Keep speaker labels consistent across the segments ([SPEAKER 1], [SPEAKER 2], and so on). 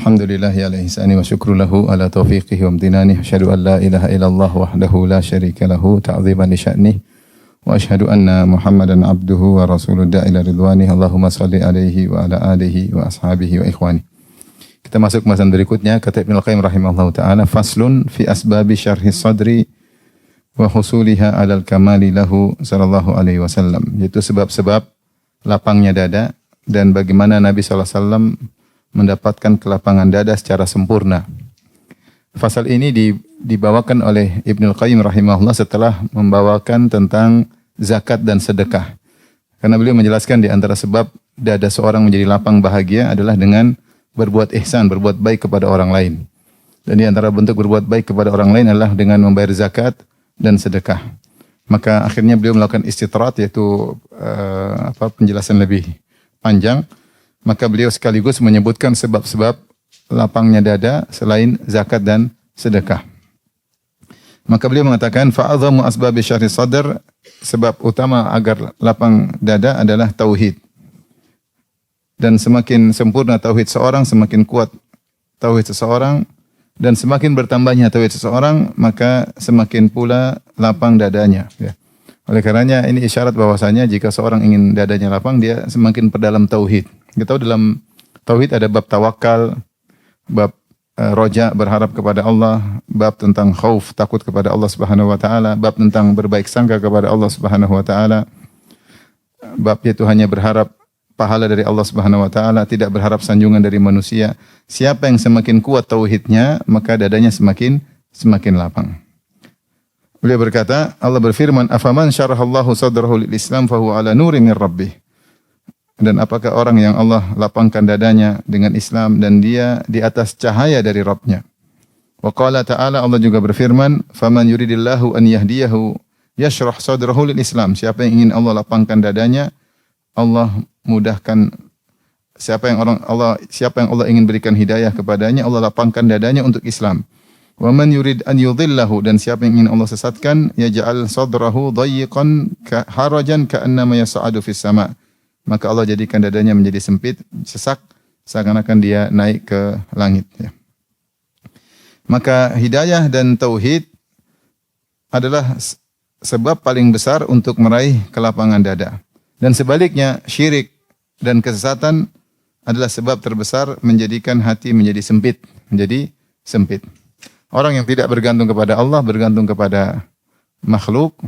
[SPEAKER 1] Alhamdulillahi ala ihsani wa syukru lahu ala taufiqihi wa amtinani. Asyhadu an la ilaha illallah wahdahu la syarika lahu ta'ziman li sya'nih. Wa asyhadu anna Muhammadan abduhu wa rasuluh da'ila ridwani. Allahumma salli alaihi wa ala alihi wa ashabihi wa ikhwani. Kita masuk pembahasan berikutnya. Kata Ibnul Qayyim rahimahullahu ta'ala, faslun fi asbabi syarhi sadri wa husuliha alal kamali lahu sallallahu alaihi wasallam. Yaitu sebab-sebab lapangnya dada dan bagaimana Nabi sallallahu alaihi wasallam mendapatkan kelapangan dada secara sempurna. Fasal ini dibawakan oleh Ibnul Qayyim rahimahullah setelah membawakan tentang zakat dan sedekah. Karena beliau menjelaskan di antara sebab dada seorang menjadi lapang bahagia adalah dengan berbuat ihsan, berbuat baik kepada orang lain. Dan di antara bentuk berbuat baik kepada orang lain adalah dengan membayar zakat dan sedekah. Maka akhirnya beliau melakukan istitrat, yaitu penjelasan lebih panjang. Maka beliau sekaligus menyebutkan sebab-sebab lapangnya dada selain zakat dan sedekah. Maka beliau mengatakan fa'adhamu asbabi syarhi sadr, sebab utama agar lapang dada adalah tauhid. Dan semakin sempurna tauhid seorang, semakin kuat tauhid seseorang, dan semakin bertambahnya tauhid seseorang, maka semakin pula lapang dadanya. Ya. Oleh karenanya ini isyarat bahwasanya jika seorang ingin dadanya lapang, dia semakin perdalam tauhid. Kita tahu dalam tauhid ada bab tawakal, bab roja, berharap kepada Allah, bab tentang khauf, takut kepada Allah Subhanahu wa taala, bab tentang berbaik sangka kepada Allah Subhanahu wa taala. Bab itu hanya berharap pahala dari Allah Subhanahu wa taala, tidak berharap sanjungan dari manusia. Siapa yang semakin kuat tauhidnya, maka dadanya semakin lapang. Beliau berkata, Allah berfirman, "Afaman syarahallahu sadrahu lil Islam fahuwa ala nuri min rabbih." Dan apakah orang yang Allah lapangkan dadanya dengan Islam dan dia di atas cahaya dari Rabb-Nya. Wa qala ta'ala, Allah juga berfirman, "Faman yuridillahu an yahdiyahu yashrah sadrahu lil Islam." Siapa yang ingin Allah lapangkan dadanya, Allah mudahkan. Siapa yang Allah ingin berikan hidayah kepadanya, Allah lapangkan dadanya untuk Islam. Wa man yurid an yudhillahu, dan siapa yang ingin Allah sesatkan, yaj'al sadrahu dayyiqan harajan ka'annama yas'adu fis sama'. Maka Allah jadikan dadanya menjadi sempit, sesak, seakan-akan dia naik ke langit. Ya. Maka hidayah dan tauhid adalah sebab paling besar untuk meraih kelapangan dada. Dan sebaliknya, syirik dan kesesatan adalah sebab terbesar menjadikan hati menjadi sempit. Orang yang tidak bergantung kepada Allah, bergantung kepada makhluk,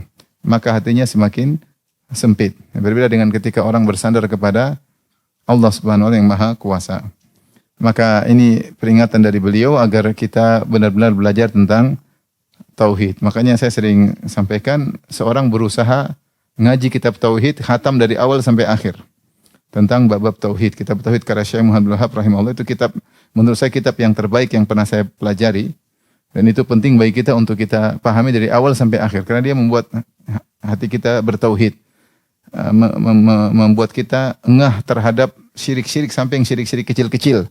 [SPEAKER 1] maka hatinya semakin sempit. Berbeda dengan ketika orang bersandar kepada Allah Subhanahu wa taala yang Maha Kuasa. Maka ini peringatan dari beliau agar kita benar-benar belajar tentang tauhid. Makanya saya sering sampaikan, seorang berusaha ngaji kitab tauhid, khatam dari awal sampai akhir tentang bab-bab tauhid. Kitab tauhid karya Syekh Muhammad bin Wahab rahimahullah, itu kitab, menurut saya kitab yang terbaik yang pernah saya pelajari, dan itu penting bagi kita untuk kita pahami dari awal sampai akhir, karena dia membuat hati kita bertauhid. Membuat kita ngah terhadap syirik-syirik sampai yang syirik-syirik kecil-kecil.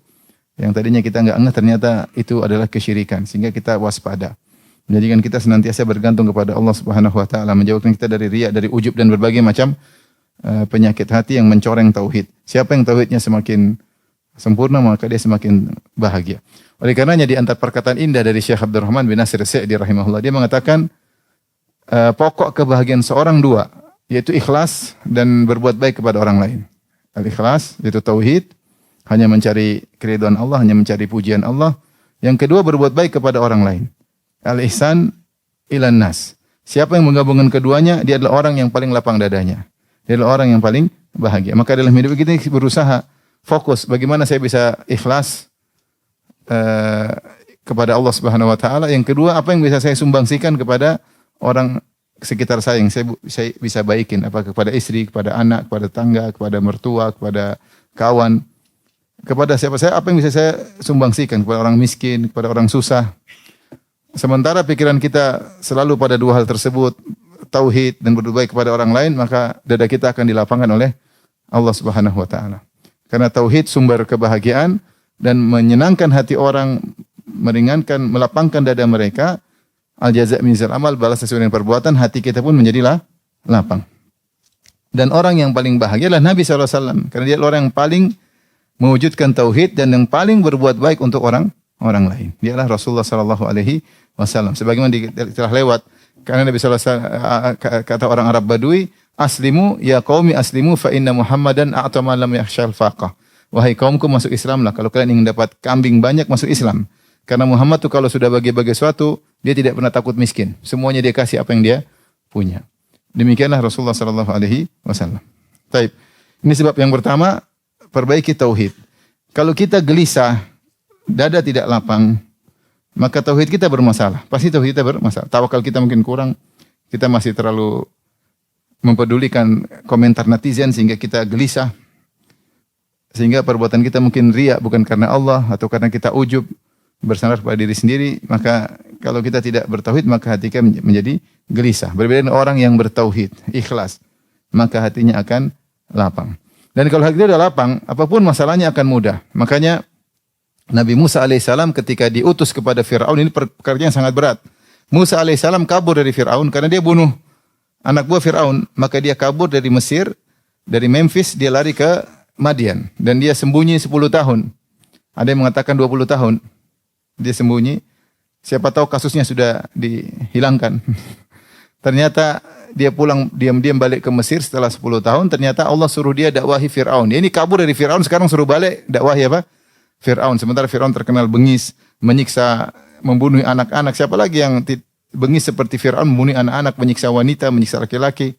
[SPEAKER 1] Yang tadinya kita enggak ngeh, ternyata itu adalah kesyirikan. Sehingga kita waspada. Menjadikan kita senantiasa bergantung kepada Allah Subhanahu wa taala, menjauhkan kita dari riya, dari ujub dan berbagai macam penyakit hati yang mencoreng tauhid. Siapa yang tauhidnya semakin sempurna, maka dia semakin bahagia. Oleh karenanya di antara perkataan indah dari Syekh Abdurrahman bin Nasir Sa'di rahimahullah, dia mengatakan pokok kebahagiaan seorang dua, yaitu ikhlas dan berbuat baik kepada orang lain. Al-ikhlas, yaitu tauhid, hanya mencari keridhaan Allah, hanya mencari pujian Allah. Yang kedua, berbuat baik kepada orang lain. Al-ihsan ilan nas. Siapa yang menggabungkan keduanya, dia adalah orang yang paling lapang dadanya. Dia adalah orang yang paling bahagia. Maka dalam hidup kita berusaha fokus bagaimana saya bisa ikhlas kepada Allah Subhanahu wa taala. Yang kedua, apa yang bisa saya sumbangsikan kepada orang sekitar saya yang saya bisa baikin, apa kepada istri, kepada anak, kepada tangga, kepada mertua, kepada kawan, kepada siapa saya, apa yang bisa saya sumbangsikan kepada orang miskin, kepada orang susah. Sementara pikiran kita selalu pada dua hal tersebut, tauhid dan berbuat baik kepada orang lain, maka dada kita akan dilapangkan oleh Allah Subhanahu wa taala. Karena tauhid sumber kebahagiaan dan menyenangkan hati orang, meringankan, melapangkan dada mereka. Al-jaza' min jinsil amal, balas sesuai dengan perbuatan, hati kita pun menjadi lapang. Dan orang yang paling bahagia adalah Nabi SAW. Karena dia orang yang paling mewujudkan tauhid dan yang paling berbuat baik untuk orang lain. Dialah Rasulullah sallallahu alaihi wasallam. Sebagaimana telah lewat karena Nabi sallallahu alaihi wasallam kata orang Arab Badui, "Aslimu ya qaumi aslimu fa inna Muhammadan a'tama lam yakhshal faqah." Wahai kaumku, masuk Islamlah. Kalau kalian ingin dapat kambing banyak, masuk Islam. Karena Muhammad tuh kalau sudah bagi-bagi sesuatu, dia tidak pernah takut miskin. Semuanya dia kasih apa yang dia punya. Demikianlah Rasulullah sallallahu alaihi wasallam. Baik. Ini sebab yang pertama, perbaiki tauhid. Kalau kita gelisah, dada tidak lapang, maka tauhid kita bermasalah. Pasti tauhid kita bermasalah. Tawakal kita mungkin kurang, kita masih terlalu mempedulikan komentar netizen sehingga kita gelisah. Sehingga perbuatan kita mungkin riya bukan karena Allah atau karena kita ujub bersandar pada diri sendiri. Maka kalau kita tidak bertauhid maka hati kita menjadi gelisah. Berbeda dengan orang yang bertauhid, ikhlas, maka hatinya akan lapang. Dan kalau hati sudah lapang, apapun masalahnya akan mudah. Makanya Nabi Musa alaihissalam ketika diutus kepada Fir'aun, ini pekerjaan yang sangat berat. Musa alaihissalam kabur dari Fir'aun karena dia bunuh anak buah Fir'aun. Maka dia kabur dari Mesir, dari Memphis, dia lari ke Madian. Dan dia sembunyi 10 tahun. Ada yang mengatakan 20 tahun. Dia sembunyi. Siapa tahu kasusnya sudah dihilangkan. Ternyata dia pulang diam-diam balik ke Mesir setelah 10 tahun. Ternyata Allah suruh dia dakwahi Fir'aun. Dia ini kabur dari Fir'aun, sekarang suruh balik dakwahi apa? Fir'aun. Sementara Fir'aun terkenal bengis, menyiksa, membunuh anak-anak. Siapa lagi yang bengis seperti Fir'aun, membunuh anak-anak, menyiksa wanita, menyiksa laki-laki.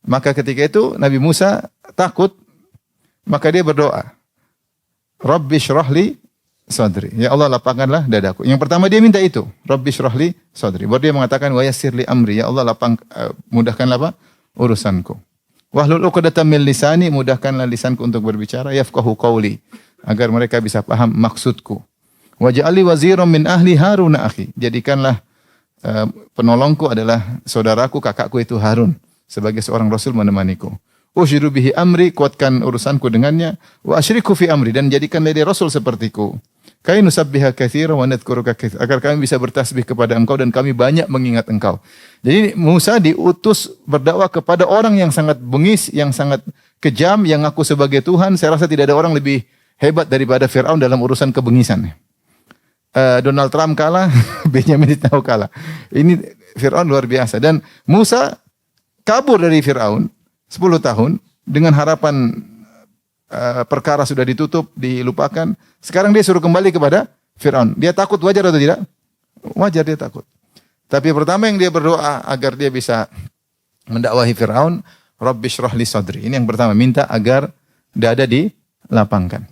[SPEAKER 1] Maka ketika itu Nabi Musa takut. Maka dia berdoa, Rabbi syrahli sadri. Ya Allah, lapangkanlah dadaku. Yang pertama dia minta itu, Rabbi syrahli sadri. Baru dia mengatakan, wa yassirli amri. Ya Allah, mudahkanlah apa? Urusanku. Wahlul 'uqdatam min lisani, mudahkanlah lisanku untuk berbicara, yafqahu qawli, agar mereka bisa paham maksudku. Waj'alli waziran min ahli Harun akhi. Jadikanlah penolongku adalah saudaraku, kakakku itu Harun, sebagai seorang rasul menemaniku. Ushiru bihi amri, kuatkan urusanku dengannya. Wa asyriku fi amri, dan jadikanlah dia rasul sepertiku. Kai nusabbiha katsira wa nadhkuruka katsira, agar kami bisa bertasbih kepada engkau dan kami banyak mengingat engkau. Jadi Musa diutus berdakwah kepada orang yang sangat bengis, yang sangat kejam, yang ngaku sebagai Tuhan. Saya rasa tidak ada orang lebih hebat daripada Fir'aun dalam urusan kebengisan. Donald Trump kalah, Benjamin Netanyahu kalah. Ini Fir'aun luar biasa. Dan Musa kabur dari Fir'aun 10 tahun dengan harapan perkara sudah ditutup, dilupakan. Sekarang dia suruh kembali kepada Fir'aun. Dia takut, wajar atau tidak? Wajar dia takut. Tapi pertama yang dia berdoa agar dia bisa mendakwahi Fir'aun, Rabbi syrah li sadri. Ini yang pertama, minta agar dada dilapangkan.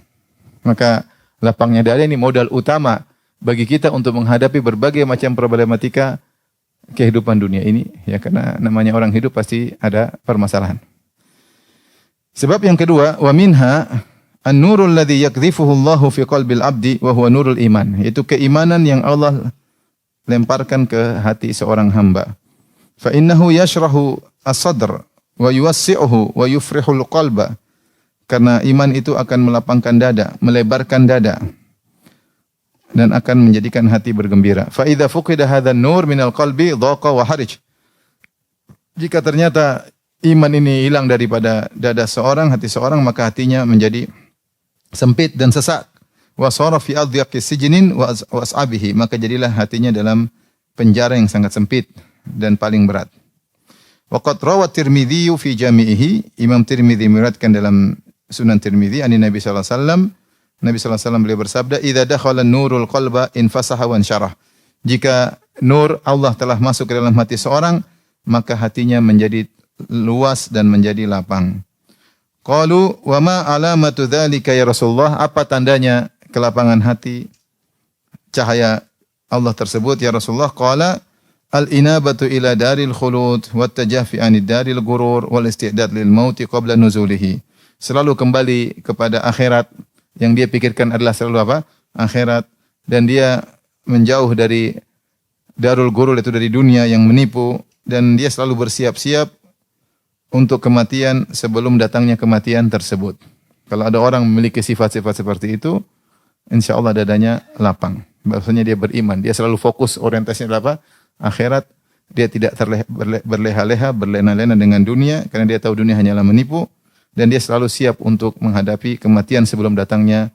[SPEAKER 1] Maka lapangnya dada ini modal utama bagi kita untuk menghadapi berbagai macam problematika kehidupan dunia ini, ya, karena namanya orang hidup pasti ada permasalahan. Sebab yang kedua, wa minha an-nurul ladzi yakdhifuhu Allahu fi qalbil abdi wa huwa nurul iman, yaitu keimanan yang Allah lemparkan ke hati seorang hamba. Fa innahu yashrahu as-sadr wa yuwassi'uhu wa yufrihul qalba. Karena iman itu akan melapangkan dada, melebarkan dada, dan akan menjadikan hati bergembira. Fa idza fuqida hadzal nur minal qalbi dhaqa wa harij. Jika ternyata iman ini hilang daripada dada seorang, hati seorang, maka hatinya menjadi sempit dan sesak. Wa sara fi adhyaqi sijnin wa as'abihi, maka jadilah hatinya dalam penjara yang sangat sempit dan paling berat. Wa qad rawat Tirmidzi fi jami'ihi, Imam Tirmidzi meriwayatkan dalam Sunan Tirmidzi ani Nabi sallallahu alaihi wasallam, Nabi sallallahu alaihi wasallam beliau bersabda, "Idza dakhala an-nurul qalba infasaha wa ansyarah." Jika nur Allah telah masuk ke dalam hati seorang, maka hatinya menjadi luas dan menjadi lapang. Qalu, "Wa ma alamatu dzalika ya Rasulullah?" Apa tandanya kelapangan hati, cahaya Allah tersebut ya Rasulullah? Qala, "Al-inabatu ila daril khulud wa tajafi 'anid daril ghurur wal istidad lil mauti qabla nuzulihi." Selalu kembali kepada akhirat. Yang dia pikirkan adalah selalu apa? Akhirat. Dan dia menjauh dari darul ghurur, itu dari dunia yang menipu. Dan dia selalu bersiap-siap untuk kematian sebelum datangnya kematian tersebut. Kalau ada orang memiliki sifat-sifat seperti itu, insya Allah dadanya lapang. Bahasanya dia beriman. Dia selalu fokus, orientasinya adalah apa? Akhirat. Dia tidak berleha-leha, berlena-lena dengan dunia. Karena dia tahu dunia hanyalah menipu. dan dia selalu siap untuk menghadapi kematian sebelum datangnya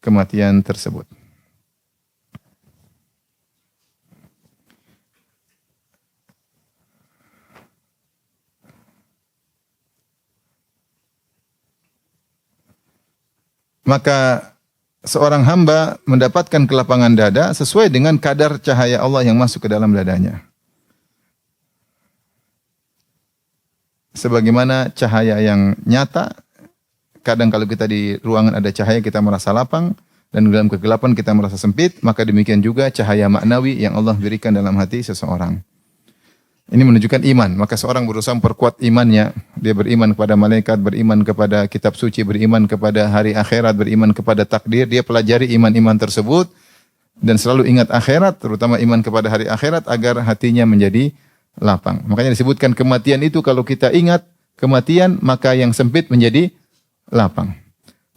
[SPEAKER 1] kematian tersebut. Maka seorang hamba mendapatkan kelapangan dada sesuai dengan kadar cahaya Allah yang masuk ke dalam dadanya. Sebagaimana cahaya yang nyata, kadang kalau kita di ruangan ada cahaya kita merasa lapang, dan dalam kegelapan kita merasa sempit, maka demikian juga cahaya maknawi yang Allah berikan dalam hati seseorang. Ini menunjukkan iman. Maka seorang berusaha memperkuat imannya. Dia beriman kepada malaikat, beriman kepada kitab suci, beriman kepada hari akhirat, beriman kepada takdir. Dia pelajari iman-iman tersebut dan selalu ingat akhirat, terutama iman kepada hari akhirat agar hatinya menjadi lapang. Makanya disebutkan kematian itu kalau kita ingat kematian, maka yang sempit menjadi lapang.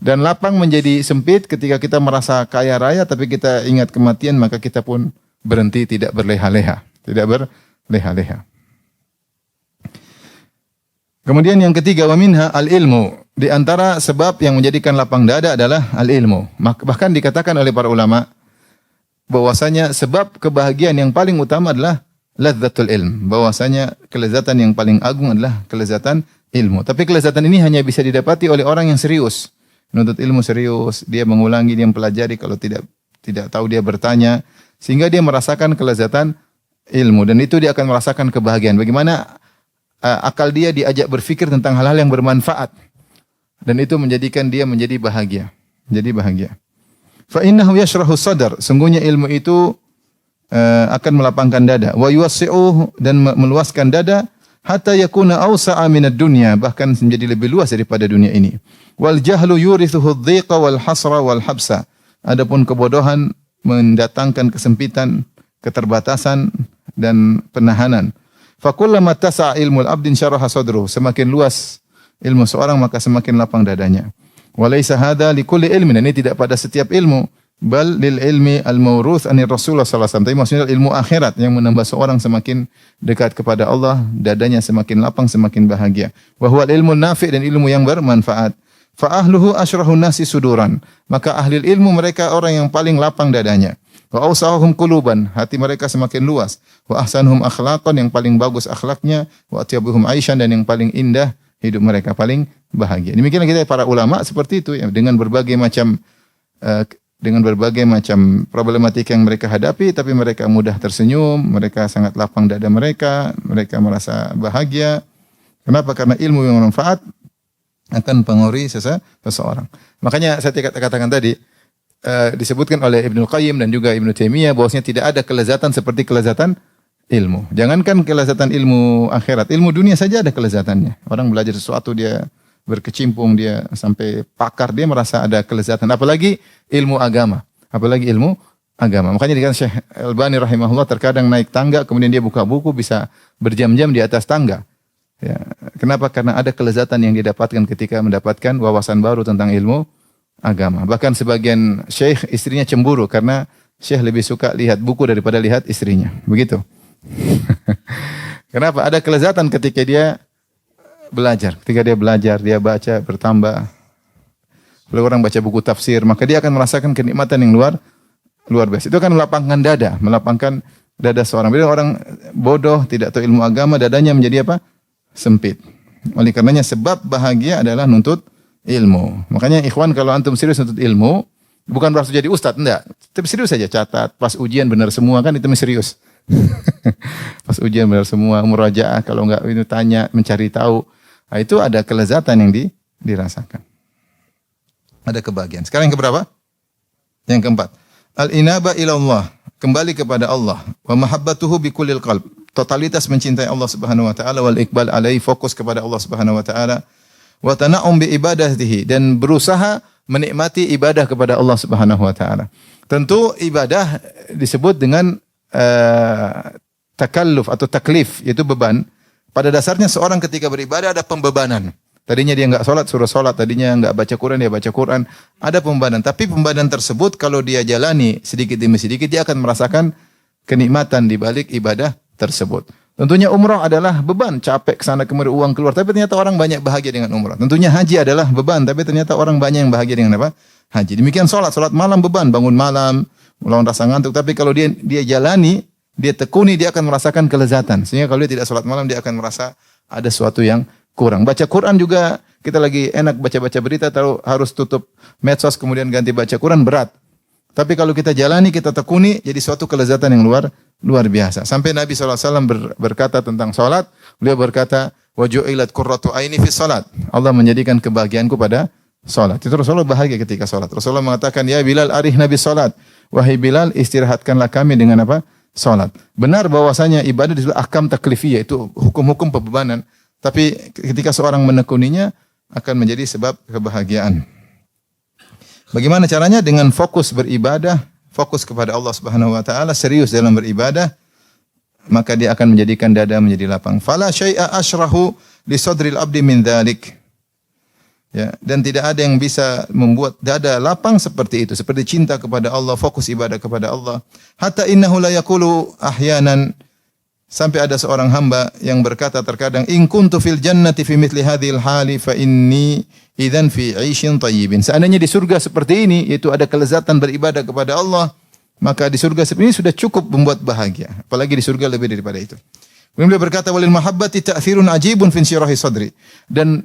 [SPEAKER 1] Dan lapang menjadi sempit ketika kita merasa kaya raya, tapi kita ingat kematian, maka kita pun berhenti, tidak berleha-leha. Tidak berleha-leha. Kemudian yang ketiga, wa minha al-ilmu. Di antara sebab yang menjadikan lapang dada adalah al-ilmu. Bahkan dikatakan oleh para ulama bahwasanya sebab kebahagiaan yang paling utama adalah ladzatul ilm. Bahwasanya kelezatan yang paling agung adalah kelezatan ilmu. Tapi kelezatan ini hanya bisa didapati oleh orang yang serius. Menuntut ilmu serius, dia mengulangi, dia mempelajari, kalau tidak tahu dia bertanya, sehingga dia merasakan kelezatan ilmu, dan itu dia akan merasakan kebahagiaan. Bagaimana akal dia diajak berfikir tentang hal-hal yang bermanfaat, dan itu menjadikan dia menjadi bahagia. Jadi bahagia. Fa innahu yashrahu sadar. Sungguhnya ilmu itu akan melapangkan dada. Wa yuwassi'uhu, dan meluaskan dada. Hatta yakuna awsa'a minad dunya, bahkan menjadi lebih luas daripada dunia ini. Wal jahlu yurithuhu adh-dhiqa wal hasra wal habsa. Adapun kebodohan mendatangkan kesempitan, keterbatasan dan penahanan. Fa kullama tasa'a ilmul abdin syaraha sadruhu. Semakin luas ilmu seorang maka semakin lapang dadanya. Wa laisa hadza likulli ilmin. Ini tidak pada setiap ilmu. Bal lil ilmi al-mawruth anir Rasulullah sallallahu alaihi wasallam. Tapi maksudnya ilmu akhirat yang menambah seorang semakin dekat kepada Allah, dadanya semakin lapang, semakin bahagia. Wa huwa ilmu nafi' dan ilmu yang bermanfaat. Fa ahluhu asyrahun nasi suduran. Maka ahli ilmu mereka orang yang paling lapang dadanya. Wa awsahum quluban, hati mereka semakin luas. Wa ahsanuhum akhlaqan, yang paling bagus akhlaknya. Wa atyabuhum aishan, dan yang paling indah hidup mereka, paling bahagia. Demikianlah kita para ulama seperti itu ya, dengan berbagai macam problematika yang mereka hadapi, tapi mereka mudah tersenyum, mereka sangat lapang dada mereka merasa bahagia. Kenapa? Karena ilmu yang bermanfaat akan pengaruhi seseorang. Makanya saya katakan tadi, disebutkan oleh Ibnu Qayyim dan juga Ibnu Taimiyah bahwasanya tidak ada kelezatan seperti kelezatan ilmu. Jangankan kelezatan ilmu akhirat, ilmu dunia saja ada kelezatannya. Orang belajar sesuatu, dia berkecimpung, dia sampai pakar, dia merasa ada kelezatan. Apalagi ilmu agama. Makanya dikatakan Syekh Albani rahimahullah terkadang naik tangga, kemudian dia buka buku, bisa berjam-jam di atas tangga. Ya. Kenapa? Karena ada kelezatan yang didapatkan ketika mendapatkan wawasan baru tentang ilmu agama. Bahkan sebagian syekh istrinya cemburu karena syekh lebih suka lihat buku daripada lihat istrinya. Begitu. Kenapa? Ada kelezatan ketika dia belajar. Ketika dia belajar, dia baca, bertambah. Kalau orang baca buku tafsir, maka dia akan merasakan kenikmatan yang luar biasa. Itu akan melapangkan dada seorang. Bila orang bodoh, tidak tahu ilmu agama, dadanya menjadi apa? Sempit. Oleh karenanya sebab bahagia adalah nuntut ilmu. Makanya ikhwan, kalau antum serius nuntut ilmu, bukan berarti jadi ustaz, enggak. Tapi serius saja, catat. Pas ujian benar semua, kan itu serius. Pas ujian benar semua, murajaah, kalau enggak itu tanya, mencari tahu. Nah, itu ada kelezatan yang dirasakan. Ada kebahagiaan. Sekarang yang keberapa? Yang keempat. Al-inaba ilallah. Kembali kepada Allah. Wa mahabbatuhu bikulil qalb. Totalitas mencintai Allah Subhanahu wa taala, wal iqbal alaihi, fokus kepada Allah Subhanahu wa taala. Wa tana'um bi ibadatihi, dan berusaha menikmati ibadah kepada Allah Subhanahu wa taala. Tentu ibadah disebut dengan takalluf atau taklif, yaitu beban. Pada dasarnya seorang ketika beribadah ada pembebanan. Tadinya dia enggak salat, suruh salat. Tadinya enggak baca Quran, dia baca Quran. Ada pembebanan. Tapi pembebanan tersebut kalau dia jalani sedikit demi sedikit, dia akan merasakan kenikmatan di balik ibadah tersebut. Tentunya umrah adalah beban, capek ke sana kemari, uang keluar, tapi ternyata orang banyak bahagia dengan umrah. Tentunya haji adalah beban, tapi ternyata orang banyak yang bahagia dengan apa? Haji. Demikian salat malam beban, bangun malam, melawan rasa ngantuk, tapi kalau dia jalani, dia tekuni, dia akan merasakan kelezatan. Sehingga kalau dia tidak salat malam, dia akan merasa ada sesuatu yang kurang. Baca Quran juga, kita lagi enak baca-baca berita, tahu harus tutup medsos kemudian ganti baca Quran, berat. Tapi kalau kita jalani, kita tekuni, jadi suatu kelezatan yang luar biasa. Sampai Nabi SAW berkata tentang salat, beliau berkata, wa ju'ilat qurratu aini fi salat. Allah menjadikan kebahagiaanku pada salat. Itu Rasulullah bahagia ketika salat. Rasulullah mengatakan, ya Bilal arih Nabi salat. Wahai Bilal, istirahatkanlah kami dengan apa? Salat. Benar bahwasanya ibadah disebut ahkam taklifiyah, itu hukum-hukum pembebanan. Tapi ketika seorang menekuninya, akan menjadi sebab kebahagiaan. Bagaimana caranya? Dengan fokus beribadah, fokus kepada Allah Subhanahu wa taala, serius dalam beribadah, maka dia akan menjadikan dada menjadi lapang. Fala syai'a asyrahu li sadril abdi min dzalik. Ya, dan tidak ada yang bisa membuat dada lapang seperti itu, seperti cinta kepada Allah, fokus ibadah kepada Allah. Hatta innahu la yaqulu ahyanan, sampai ada seorang hamba yang berkata terkadang, in kuntu fil jannati fi mithli hadhil hali fa inni idzan fi 'aisyin thayyibin. Seandainya di surga seperti ini, yaitu ada kelezatan beribadah kepada Allah, maka di surga seperti ini sudah cukup membuat bahagia. Apalagi di surga lebih daripada itu. Kemudian beliau berkata, walil mahabbati ta'thirun ajibun fi insyirahi sadri. Dan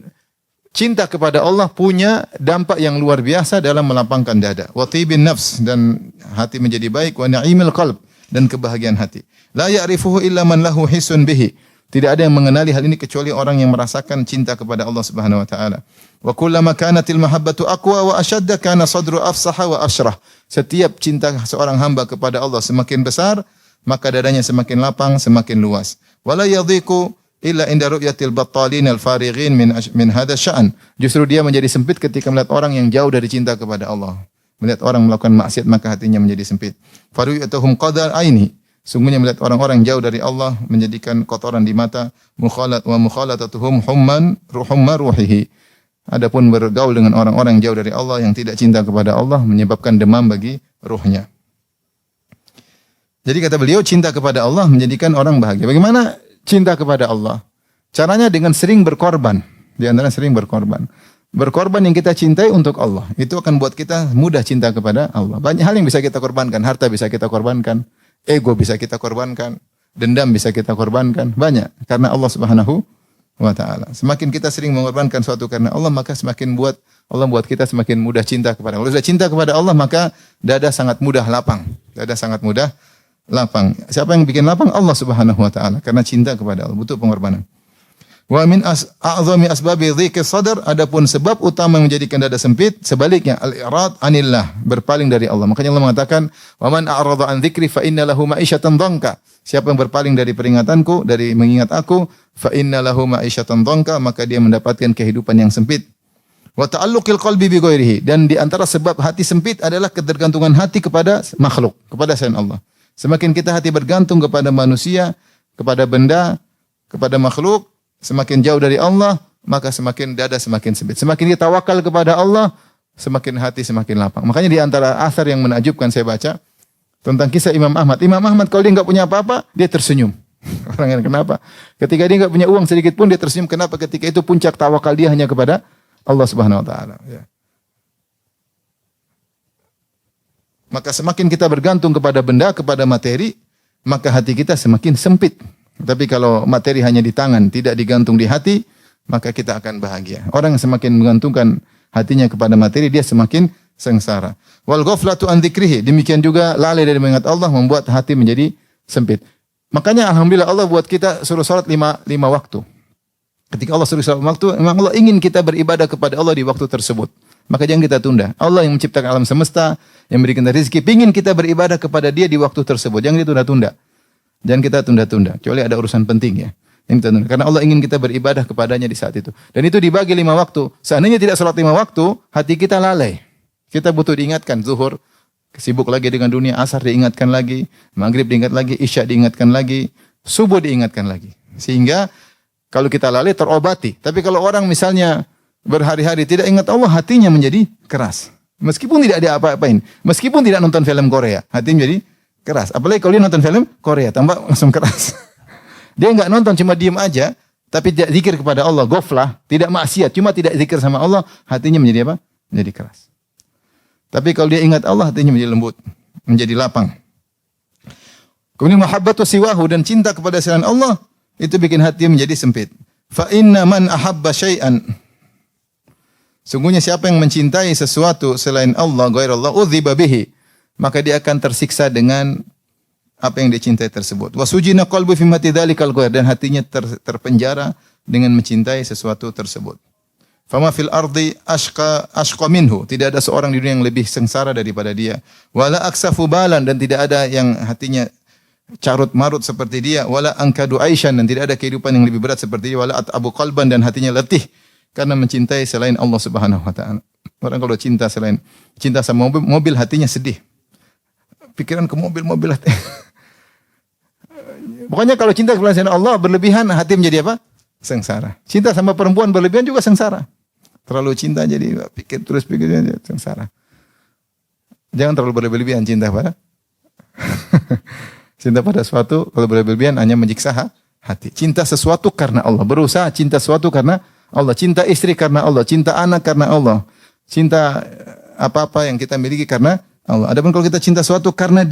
[SPEAKER 1] cinta kepada Allah punya dampak yang luar biasa dalam melapangkan dada. Wa tibin nafs, dan hati menjadi baik, wa na'imil qalb, dan kebahagiaan hati. La ya'rifuhu illa man lahu hisun bihi. Tidak ada yang mengenali hal ini kecuali orang yang merasakan cinta kepada Allah Subhanahu wa taala. Wa kullama kanatil mahabbatu aqwa wa ashadda kana sadru afsaha wa ashrah. Setiap cinta seorang hamba kepada Allah semakin besar, maka dadanya semakin lapang, semakin luas. Wala yadhiqu illa inda ru'yatil battalin al-farighin min hadha sya'an. Justru dia menjadi sempit ketika melihat orang yang jauh dari cinta kepada Allah. Melihat orang melakukan maksiat, maka hatinya menjadi sempit. Faru'yatuhum qadar aini. Sungguhnya melihat orang-orang jauh dari Allah menjadikan kotoran di mata. Mukhalatatuhum humma ruhihi. Adapun bergaul dengan orang-orang jauh dari Allah yang tidak cinta kepada Allah menyebabkan demam bagi ruhnya. Jadi kata beliau, cinta kepada Allah menjadikan orang bahagia. Bagaimana cinta kepada Allah? Caranya dengan sering berkorban. Di antara sering berkorban. Berkorban yang kita cintai untuk Allah. Itu akan buat kita mudah cinta kepada Allah. Banyak hal yang bisa kita korbankan. Harta bisa kita korbankan. Ego bisa kita korbankan. Dendam bisa kita korbankan. Banyak. Karena Allah Subhanahu wa ta'ala. Semakin kita sering mengorbankan suatu karena Allah, maka semakin Allah buat kita semakin mudah cinta kepada Allah. Kalau sudah cinta kepada Allah, maka dada sangat mudah lapang. Dada sangat mudah lapang. Siapa yang bikin lapang? Allah Subhanahu wa ta'ala. Karena cinta kepada Allah. Butuh pengorbanan. Wa min a'zami asbabi dhikr sadr, adapun sebab utama yang menjadikan dada sempit, sebaliknya al-i'rad anillah, berpaling dari Allah. Makanya Allah mengatakan, "Wa man a'rada an dzikri fa inna lahu ma'isyatan dhanka." Siapa yang berpaling dari peringatanku, dari mengingat aku, fa inna lahu ma'isyatan dhanka, maka dia mendapatkan kehidupan yang sempit. Wa ta'alluqil qalbi bi ghairihi, dan di antara sebab hati sempit adalah ketergantungan hati kepada makhluk, kepada selain Allah. Semakin kita hati bergantung kepada manusia, kepada benda, kepada makhluk, semakin jauh dari Allah, maka semakin dada semakin sempit. Semakin kita tawakal kepada Allah, semakin hati semakin lapang. Makanya di antara asar yang menakjubkan saya baca tentang kisah Imam Ahmad. Imam Ahmad kalau dia enggak punya apa-apa, dia tersenyum. Orang yang kenapa? Ketika dia enggak punya uang sedikit pun dia tersenyum. Kenapa? Ketika itu puncak tawakal dia hanya kepada Allah Subhanahu wa taala, ya. Maka semakin kita bergantung kepada benda, kepada materi, maka hati kita semakin sempit. Tapi kalau materi hanya di tangan, tidak digantung di hati, maka kita akan bahagia. Orang yang semakin menggantungkan hatinya kepada materi, dia semakin sengsara. Wal ghaflatu an dzikrihi, demikian juga lalai dari mengingat Allah membuat hati menjadi sempit. Makanya alhamdulillah Allah buat kita suruh salat lima waktu. Ketika Allah suruh salat waktu, memang Allah ingin kita beribadah kepada Allah di waktu tersebut. Maka jangan kita tunda. Allah yang menciptakan alam semesta, yang memberikan rezeki, ingin kita beribadah kepada Dia di waktu tersebut. Jangan ditunda-tunda. Jangan kita tunda-tunda, kecuali ada urusan penting, ya. Yang kita tunda. Karena Allah ingin kita beribadah kepadanya di saat itu. Dan itu dibagi 5 waktu. Seandainya tidak salat 5 waktu, hati kita lalai. Kita butuh diingatkan. Zuhur, sibuk lagi dengan dunia. Asar diingatkan lagi. Maghrib diingat lagi. Isya diingatkan lagi. Subuh diingatkan lagi. Sehingga kalau kita lalai terobati. Tapi kalau orang misalnya berhari-hari tidak ingat Allah, hatinya menjadi keras. Meskipun tidak ada apa-apain. Meskipun tidak nonton film Korea, hatinya menjadi keras. Apalagi kalau dia nonton film Korea, tambah langsung keras. Dia enggak nonton, cuma diam aja, tapi tidak zikir kepada Allah, ghaflah, tidak maksiat, cuma tidak zikir sama Allah, hatinya menjadi apa? Menjadi keras. Tapi kalau dia ingat Allah, hatinya menjadi lembut, menjadi lapang. Kemudian mahabbatu siwahu, dan cinta kepada selain Allah, itu bikin hati menjadi sempit. Fa inna man ahabba syai'an, sungguhnya siapa yang mencintai sesuatu selain Allah, ghairallah, udhiba bihi, maka dia akan tersiksa dengan apa yang dia cintai tersebut. Wa sujina qalbu fi mati dzalikal ghair, dan hatinya terpenjara dengan mencintai sesuatu tersebut. Fama fil ardi ashqa minhu, tidak ada seorang di dunia yang lebih sengsara daripada dia. Wala aksafu balan, dan tidak ada yang hatinya carut marut seperti dia. Wala ankadu aishan, dan tidak ada kehidupan yang lebih berat seperti dia. Wala atabu qalban, dan hatinya letih karena mencintai selain Allah Subhanahu wa taala. Orang kalau cinta sama mobil hatinya sedih. Pikiran ke mobil hati. Pokoknya kalau cinta kepada selain Allah berlebihan, hati menjadi apa? Sengsara. Cinta sama perempuan berlebihan juga sengsara. Terlalu cinta jadi pikir sengsara. Jangan terlalu berlebihan cinta pada cinta pada sesuatu, kalau berlebihan hanya menyiksa hati. Cinta sesuatu karena Allah, berusaha cinta sesuatu karena Allah, cinta istri karena Allah, cinta anak karena Allah, cinta apa-apa yang kita miliki karena Allah. Adapun kalau kita cinta sesuatu karena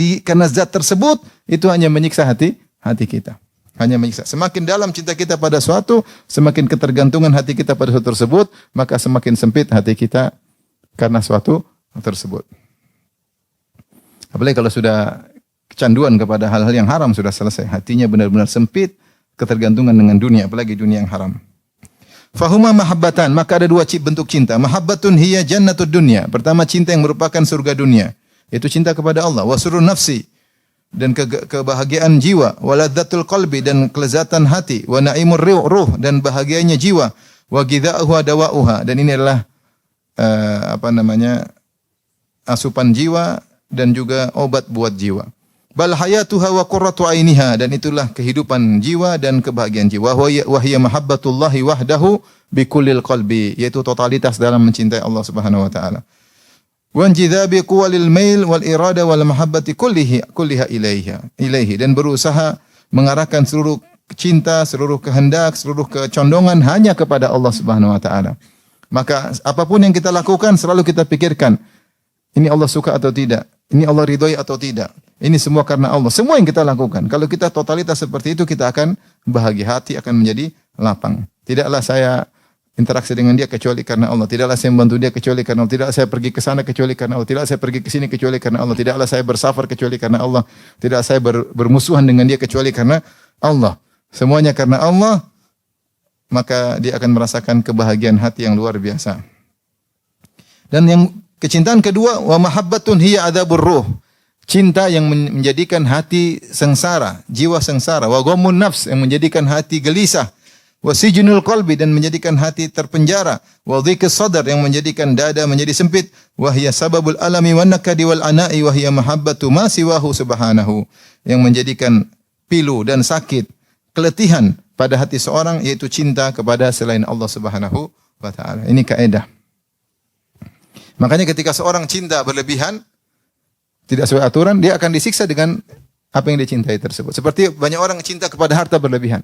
[SPEAKER 1] zat tersebut, itu hanya menyiksa hati kita. Hanya menyiksa. Semakin dalam cinta kita pada suatu, semakin ketergantungan hati kita pada suatu tersebut, maka semakin sempit hati kita karena suatu tersebut. Apalagi kalau sudah kecanduan kepada hal-hal yang haram, sudah selesai. Hatinya benar-benar sempit, ketergantungan dengan dunia, apalagi dunia yang haram. Fahuma mahabbatan, maka ada dua bentuk cinta. Mahabbatun hiya jannatud dunya. Pertama, cinta yang merupakan surga dunia, yaitu cinta kepada Allah. Wa surur nafsi, dan kebahagiaan jiwa, waladzatul qalbi, dan kelezatan hati, wa naimur ruh, dan bahagianya jiwa, wa ghidha'uha dawa'uha, dan ini adalah asupan jiwa dan juga obat buat jiwa. Bal hayatuha wa qurratu ainiha, dan itulah kehidupan jiwa dan kebahagiaan jiwa. Wa hiya mahabbatullahi wahdahu bikullil qalbi, yaitu totalitas dalam mencintai Allah Subhanahu wa taala. Wa injidhabi quwalil mail wal irada wal mahabbati kulliha ilaihi, dan berusaha mengarahkan seluruh cinta, seluruh kehendak, seluruh kecondongan hanya kepada Allah Subhanahu wa taala. Maka apapun yang kita lakukan selalu kita pikirkan, ini Allah suka atau tidak? Ini Allah ridhoi atau tidak? Ini semua karena Allah. Semua yang kita lakukan, kalau kita totalitas seperti itu, kita akan bahagia, hati akan menjadi lapang. Tidaklah saya interaksi dengan dia kecuali karena Allah. Tidaklah saya membantu dia kecuali karena Allah. Tidaklah saya pergi ke sana kecuali karena Allah. Tidaklah saya pergi ke sini kecuali karena Allah. Tidaklah saya bersafar kecuali karena Allah. Tidaklah saya bermusuhan dengan dia kecuali karena Allah. Semuanya karena Allah, maka dia akan merasakan kebahagiaan hati yang luar biasa. Dan yang kecintaan kedua, wa mahabbatun hiya adzabur ruh. Cinta yang menjadikan hati sengsara, jiwa sengsara. Wa ghammun nafs, yang menjadikan hati gelisah. Wa sijnul qalbi, dan menjadikan hati terpenjara. Wa dhiqus sadar, yang menjadikan dada menjadi sempit. Wa hiya sababul alami wan nakadi wal ana'i wa hiya mahabbatu ma siwahu subhanahu, yang menjadikan pilu dan sakit, keletihan pada hati seorang, yaitu cinta kepada selain Allah Subhanahu wa taala. Ini kaidah. Makanya ketika seorang cinta berlebihan, tidak sesuai aturan, dia akan disiksa dengan apa yang dia cintai tersebut. Seperti banyak orang cinta kepada harta berlebihan,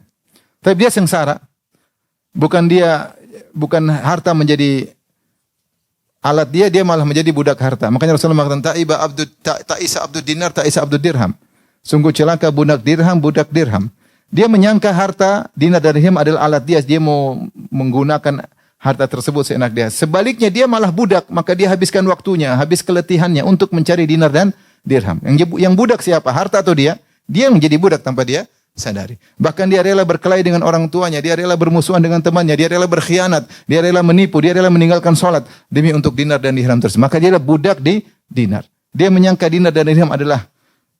[SPEAKER 1] tapi dia sengsara. Bukan harta menjadi alat dia malah menjadi budak harta. Makanya Rasulullah mengatakan, ta'isa abdud dinar, ta'isa abdud dirham. Sungguh celaka budak dirham. Dia menyangka harta dinar dan dirham adalah alat dia mau menggunakan harta tersebut seenak dia. Sebaliknya dia malah budak, maka dia habiskan waktunya, habis keletihannya untuk mencari dinar dan dirham. Yang budak siapa? Harta atau dia? Dia yang menjadi budak tanpa dia sadari. Bahkan dia rela berkelahi dengan orang tuanya, dia rela bermusuhan dengan temannya, dia rela berkhianat, dia rela menipu, dia rela meninggalkan salat demi untuk dinar dan dirham tersebut. Maka dia adalah budak di dinar. Dia menyangka dinar dan dirham adalah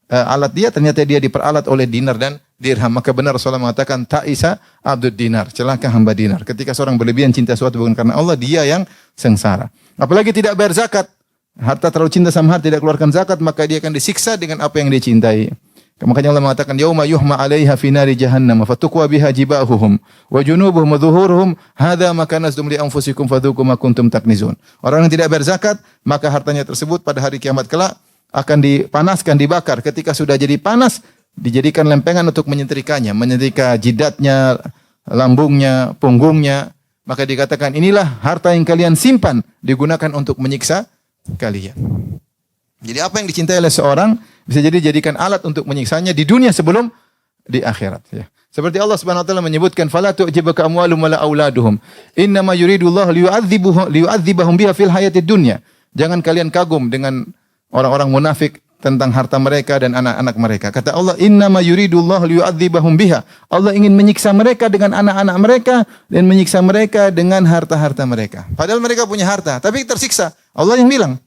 [SPEAKER 1] alat dia, ternyata dia diperalat oleh dinar dan dirham. Maka benar Rasulullah mengatakan, ta'isa abdud dinar, celaka hamba dinar. Ketika seorang berlebihan cinta sesuatu bukan karena Allah, dia yang sengsara. Apalagi tidak bayar zakat. Harta terlalu cinta sama harta, tidak keluarkan zakat, maka dia akan disiksa dengan apa yang dia cintai. Makanya Allah mengatakan, yauma yuhma 'alaiha fi nari jahannam fatukwa biha jibahuhum wa junubuhum wa dhuhuruhum hadza ma kanastum li anfusikum fadzuqu ma kuntum taknizun. Orang yang tidak bayar zakat, maka hartanya tersebut pada hari kiamat kelak akan dipanaskan, dibakar. Ketika sudah jadi panas, dijadikan lempengan untuk menyetrikanya, menyetrika jidatnya, lambungnya, punggungnya. Maka dikatakan inilah harta yang kalian simpan digunakan untuk menyiksa kalian. Jadi apa yang dicintai oleh seorang bisa jadi jadikan alat untuk menyiksanya di dunia sebelum di akhirat. Ya. Seperti Allah Subhanahu Wa Taala menyebutkan, "Fala tu'jibaka amwaluhum wala auladuhum, innama yuridullahu liyu'adzibahum biha fil hayatid dunya." Jangan kalian kagum dengan orang-orang munafik tentang harta mereka dan anak-anak mereka. Kata Allah, "Innama yuridullahu liyu'adzibahum biha." Allah ingin menyiksa mereka dengan anak-anak mereka dan menyiksa mereka dengan harta-harta mereka. Padahal mereka punya harta, tapi tersiksa. Allah yang bilang,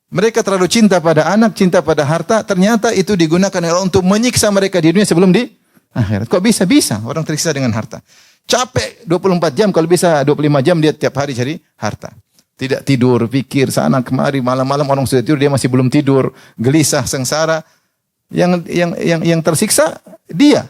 [SPEAKER 1] mereka terlalu cinta pada anak, cinta pada harta, ternyata itu digunakan untuk menyiksa mereka di dunia sebelum di akhirat. Kok bisa orang tersiksa dengan harta? Capek 24 jam, kalau bisa 25 jam dia tiap hari cari harta. Tidak tidur, pikir sana kemari, malam-malam orang sudah tidur dia masih belum tidur, gelisah, sengsara. Yang tersiksa dia.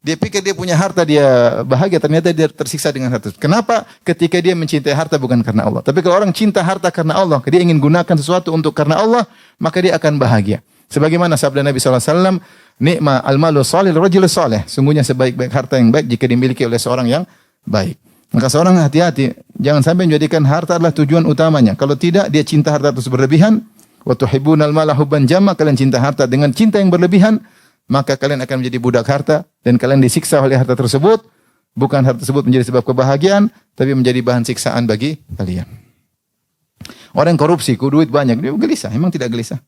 [SPEAKER 1] Dia pikir dia punya harta, dia bahagia, ternyata dia tersiksa dengan harta. Kenapa? Ketika dia mencintai harta bukan karena Allah. Tapi kalau orang cinta harta karena Allah, dia ingin gunakan sesuatu untuk karena Allah, maka dia akan bahagia. Sebagaimana sabda Nabi SAW, "Ni'ma al-malu salih rajul salih." Sungguhnya sebaik-baik harta yang baik jika dimiliki oleh seorang yang baik. Maka seorang hati-hati, jangan sampai menjadikan harta adalah tujuan utamanya. Kalau tidak, dia cinta harta terus berlebihan. Wa tuhibbunal mala hubban jamma, kalian cinta harta dengan cinta yang berlebihan, maka kalian akan menjadi budak harta dan kalian disiksa oleh harta tersebut. Bukan harta tersebut menjadi sebab kebahagiaan, tapi menjadi bahan siksaan bagi kalian. Orang yang korupsi, duit banyak, dia gelisah. Emang tidak gelisah?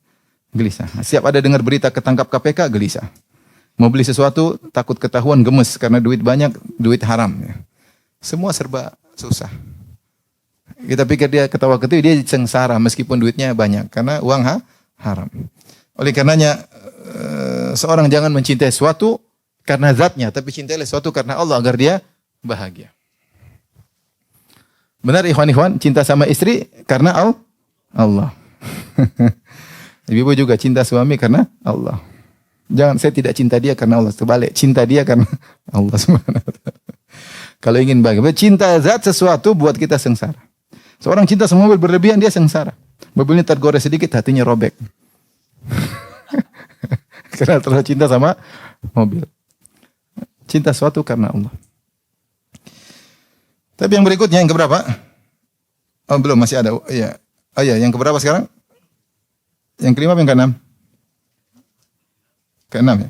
[SPEAKER 1] Gelisah. Setiap ada dengar berita ketangkap KPK, gelisah. Mau beli sesuatu, takut ketahuan, gemes karena duit banyak, duit haram. Semua serba susah. Kita pikir dia ketawa-ketiwi, dia sengsara meskipun duitnya banyak karena uang haram. Oleh karenanya seorang jangan mencintai sesuatu karena zatnya, tapi cintailah sesuatu karena Allah agar dia bahagia. Benar ikhwan-ikhwan, cinta sama istri karena Allah. Ibu juga cinta suami karena Allah. Jangan, saya tidak cinta dia karena Allah, sebalik, cinta dia karena Allah Subhanahu wa taala. Kalau ingin bahagia, cinta zat sesuatu buat kita sengsara. Seorang cinta sama mobil berlebihan, dia sengsara. Mobilnya tergores sedikit, hatinya robek. Karena terlalu cinta sama mobil. Cinta sesuatu karena Allah. Tapi yang berikutnya, yang keberapa? Oh, belum, masih ada. Iya. Oh iya, yang keberapa sekarang? Yang kelima, yang keenam? Keenam ya.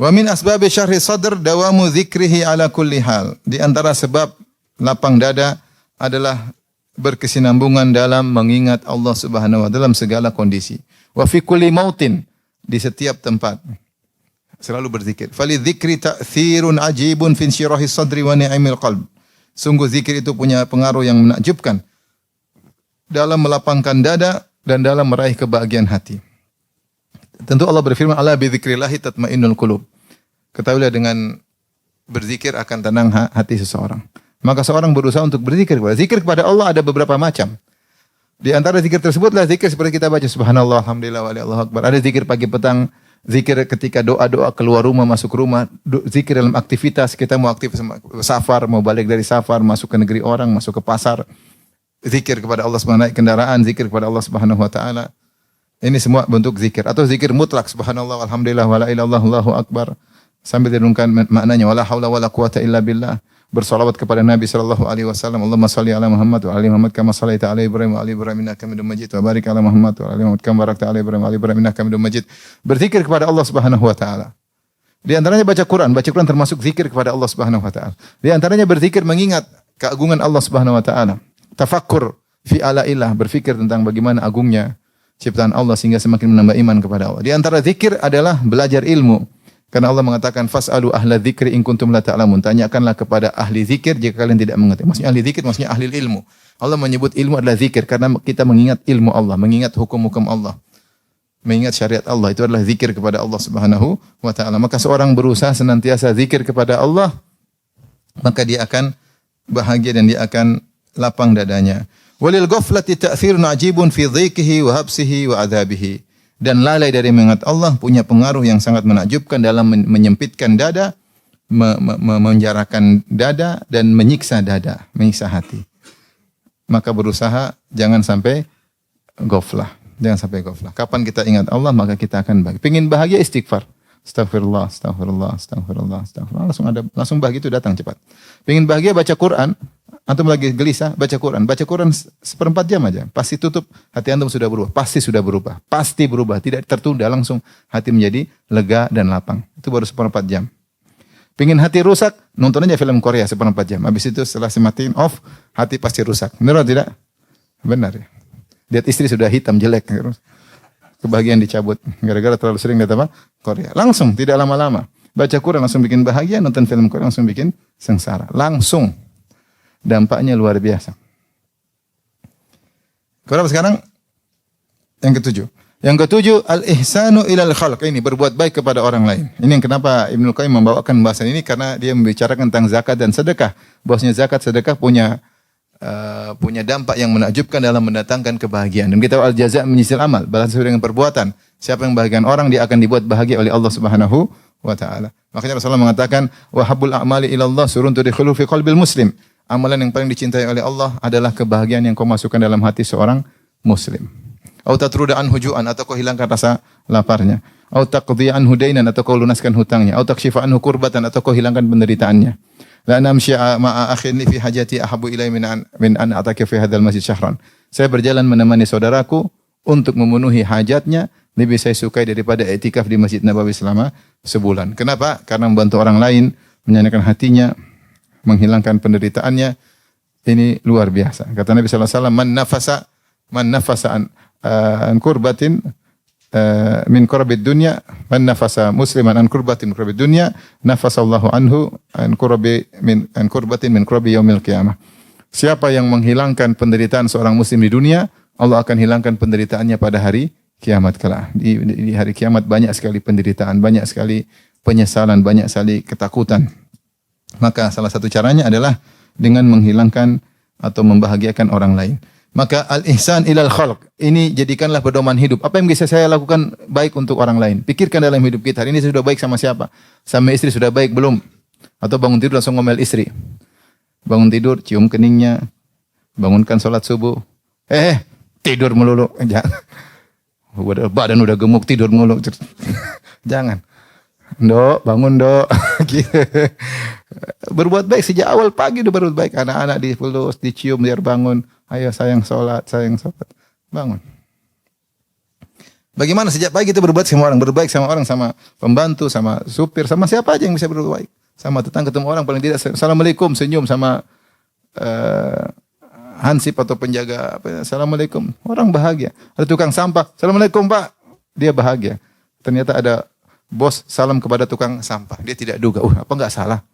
[SPEAKER 1] Wa min asbabi syahri sadr dawamu dzikrihi ala kulli hal. Di antara sebab lapang dada adalah berkesinambungan dalam mengingat Allah Subhanahu wa taala dalam segala kondisi. Wa fi kulli mautin, di setiap tempat. Selalu berzikir. Fali dzikri ta'thirun ajibun fi insyirahi sadri wa ni'imil qalb. Sungguh zikir itu punya pengaruh yang menakjubkan dalam melapangkan dada dan dalam meraih kebahagiaan hati. Tentu Allah berfirman, "Ala bi dzikrillah tatmainnul qulub." Ketahuilah dengan berzikir akan tenang hati seseorang. Maka seorang berusaha untuk berzikir. Zikir kepada Allah ada beberapa macam. Di antara zikir tersebutlah zikir seperti kita baca subhanallah, alhamdulillah, wallahu akbar. Ada zikir pagi petang, zikir ketika doa-doa keluar rumah, masuk rumah, zikir dalam aktivitas, kita mau aktif safar, mau balik dari safar, masuk ke negeri orang, masuk ke pasar. Zikir kepada Allah Subhanahu naik kendaraan, zikir kepada Allah Subhanahu wa taala. Ini semua bentuk zikir atau zikir mutlak subhanallah, alhamdulillah, wala ilaha illallah, Allahu akbar. Sambil dirunkan maknanya wala haula wala quwata illa billah. Bersalawat kepada Nabi sallallahu alaihi wasallam. Allahumma shalli ala Muhammad wa ali Muhammad kama shallaita ala Ibrahim wa ali Ibrahim innaka Hamidum Majid wa barik ala Muhammad wa ali Muhammad kama barakta ala Ibrahim wa ali Ibrahim innaka Hamidum Majid. Berzikir kepada Allah Subhanahu wa taala. Di antaranya baca Quran termasuk zikir kepada Allah Subhanahu wa taala. Di antaranya berzikir mengingat keagungan Allah Subhanahu wa taala. Tafakkur fi alaillah, berfikir tentang bagaimana agungnya ciptaan Allah sehingga semakin menambah iman kepada Allah. Di antara zikir adalah belajar ilmu. Karena Allah mengatakan fas'alu ahla dzikri in kuntum la ta'lamun. Tanyakanlah kepada ahli zikir jika kalian tidak mengerti. Maksudnya ahli zikir maksudnya ahli ilmu. Allah menyebut ilmu adalah zikir karena kita mengingat ilmu Allah, mengingat hukum-hukum Allah. Mengingat syariat Allah, itu adalah zikir kepada Allah Subhanahu wa taala. Maka seorang berusaha senantiasa zikir kepada Allah, maka dia akan bahagia dan dia akan lapang dadanya. Walil ghaflati ta'thirun ajibun fi dhikihi wa habsihi wa adzabihi. Dan lalai dari mengingat Allah punya pengaruh yang sangat menakjubkan dalam menyempitkan dada, menjarakan dada dan menyiksa dada, menyiksa hati. Maka berusaha jangan sampai ghaflah. Jangan sampai ghaflah. Kapan kita ingat Allah maka kita akan bahagia. Pengin bahagia istighfar. Astagfirullah, astagfirullah, astagfirullah, astagfirullah. Langsung bahagia itu datang cepat. Pengen bahagia baca Quran, antum lagi gelisah baca Quran. Baca Quran seperempat jam aja. Pasti tutup, hati antum sudah berubah. Pasti sudah berubah. Pasti berubah. Tidak tertunda, langsung hati menjadi lega dan lapang. Itu baru seperempat jam. Pengen hati rusak, nonton aja film Korea seperempat jam. Habis itu setelah matiin off, hati pasti rusak. Benar atau tidak? Benar ya. Lihat istri sudah hitam, jelek. Kebahagiaan dicabut. Gara-gara terlalu sering lihat apa? Korea. Langsung, tidak lama-lama. Baca Quran langsung bikin bahagia, nonton film Korea langsung bikin sengsara. Langsung. Dampaknya luar biasa. Kenapa sekarang? Yang ketujuh. Yang ketujuh, al-ihsanu ilal khalq. Ini berbuat baik kepada orang lain. Ini yang kenapa Ibnu Qayyim membawakan bahasan ini, karena dia membicarakan tentang zakat dan sedekah. Bahwasanya zakat sedekah punya dampak yang menakjubkan dalam mendatangkan kebahagiaan. Dan kita tahu al-jaza' menyisil amal, balas sesuai dengan perbuatan. Siapa yang membahagiakan orang, dia akan dibuat bahagia oleh Allah Subhanahu wa taala. Makanya Rasulullah mengatakan, "Wa habbul a'mali ila Allah surun tudkhulu fi qalbil muslim." Amalan yang paling dicintai oleh Allah adalah kebahagiaan yang kau masukkan dalam hati seorang muslim. Au tatruda anhu ju'an, atau kau hilangkan rasa laparnya. Au taqdi anhu dainan, atau kau lunaskan hutangnya. Au takshifa anhu kurbatan, atau kau hilangkan penderitaannya. La namshi'a ma'a akhin li fi hajati ahabbu ilai min an ataka fi hadzal masjid syahran. Saya berjalan menemani saudaraku untuk memenuhi hajatnya, lebih saya sukai daripada i'tikaf di Masjid Nabawi selama sebulan. Kenapa? Karena membantu orang lain, menyenangkan hatinya, menghilangkan penderitaannya. Ini luar biasa. Kata Nabi sallallahu alaihi wasallam, man nafasa an kurbatin min kurbid dunya, man nafasa musliman an kurbatin min kurbid dunya, nafasallahu anhu an kurbatin min kurbi yaumil qiyamah. Siapa yang menghilangkan penderitaan seorang muslim di dunia, Allah akan hilangkan penderitaannya pada hari kiamat kelak. Di hari kiamat banyak sekali penderitaan, banyak sekali penyesalan, banyak sekali ketakutan. Maka salah satu caranya adalah dengan menghilangkan atau membahagiakan orang lain. Maka al-ihsan ilal khalq, ini jadikanlah pedoman hidup. Apa yang bisa saya lakukan baik untuk orang lain? Pikirkan dalam hidup kita, hari ini saya sudah baik sama siapa? Sama istri sudah baik belum? Atau bangun tidur langsung ngomel istri. Bangun tidur, cium keningnya. Bangunkan sholat subuh. Tidur melulu. Jangan. Badan udah gemuk, tidur melulu. Jangan. Dok, bangun dok. Berbuat baik sejak awal pagi udah berbuat baik. Anak-anak dipelus, dicium biar bangun. Ayo sayang sholat, bangun. Bagaimana sejak pagi kita berbuat sama orang, berbaik sama orang, sama pembantu, sama supir, sama siapa aja yang bisa berbuat baik. Sama tetangga, ketemu orang paling tidak assalamualaikum, senyum, sama hansip atau penjaga, assalamualaikum, orang bahagia. Ada tukang sampah, assalamualaikum pak, dia bahagia. Ternyata ada bos salam kepada tukang sampah, dia tidak duga, apa enggak salah?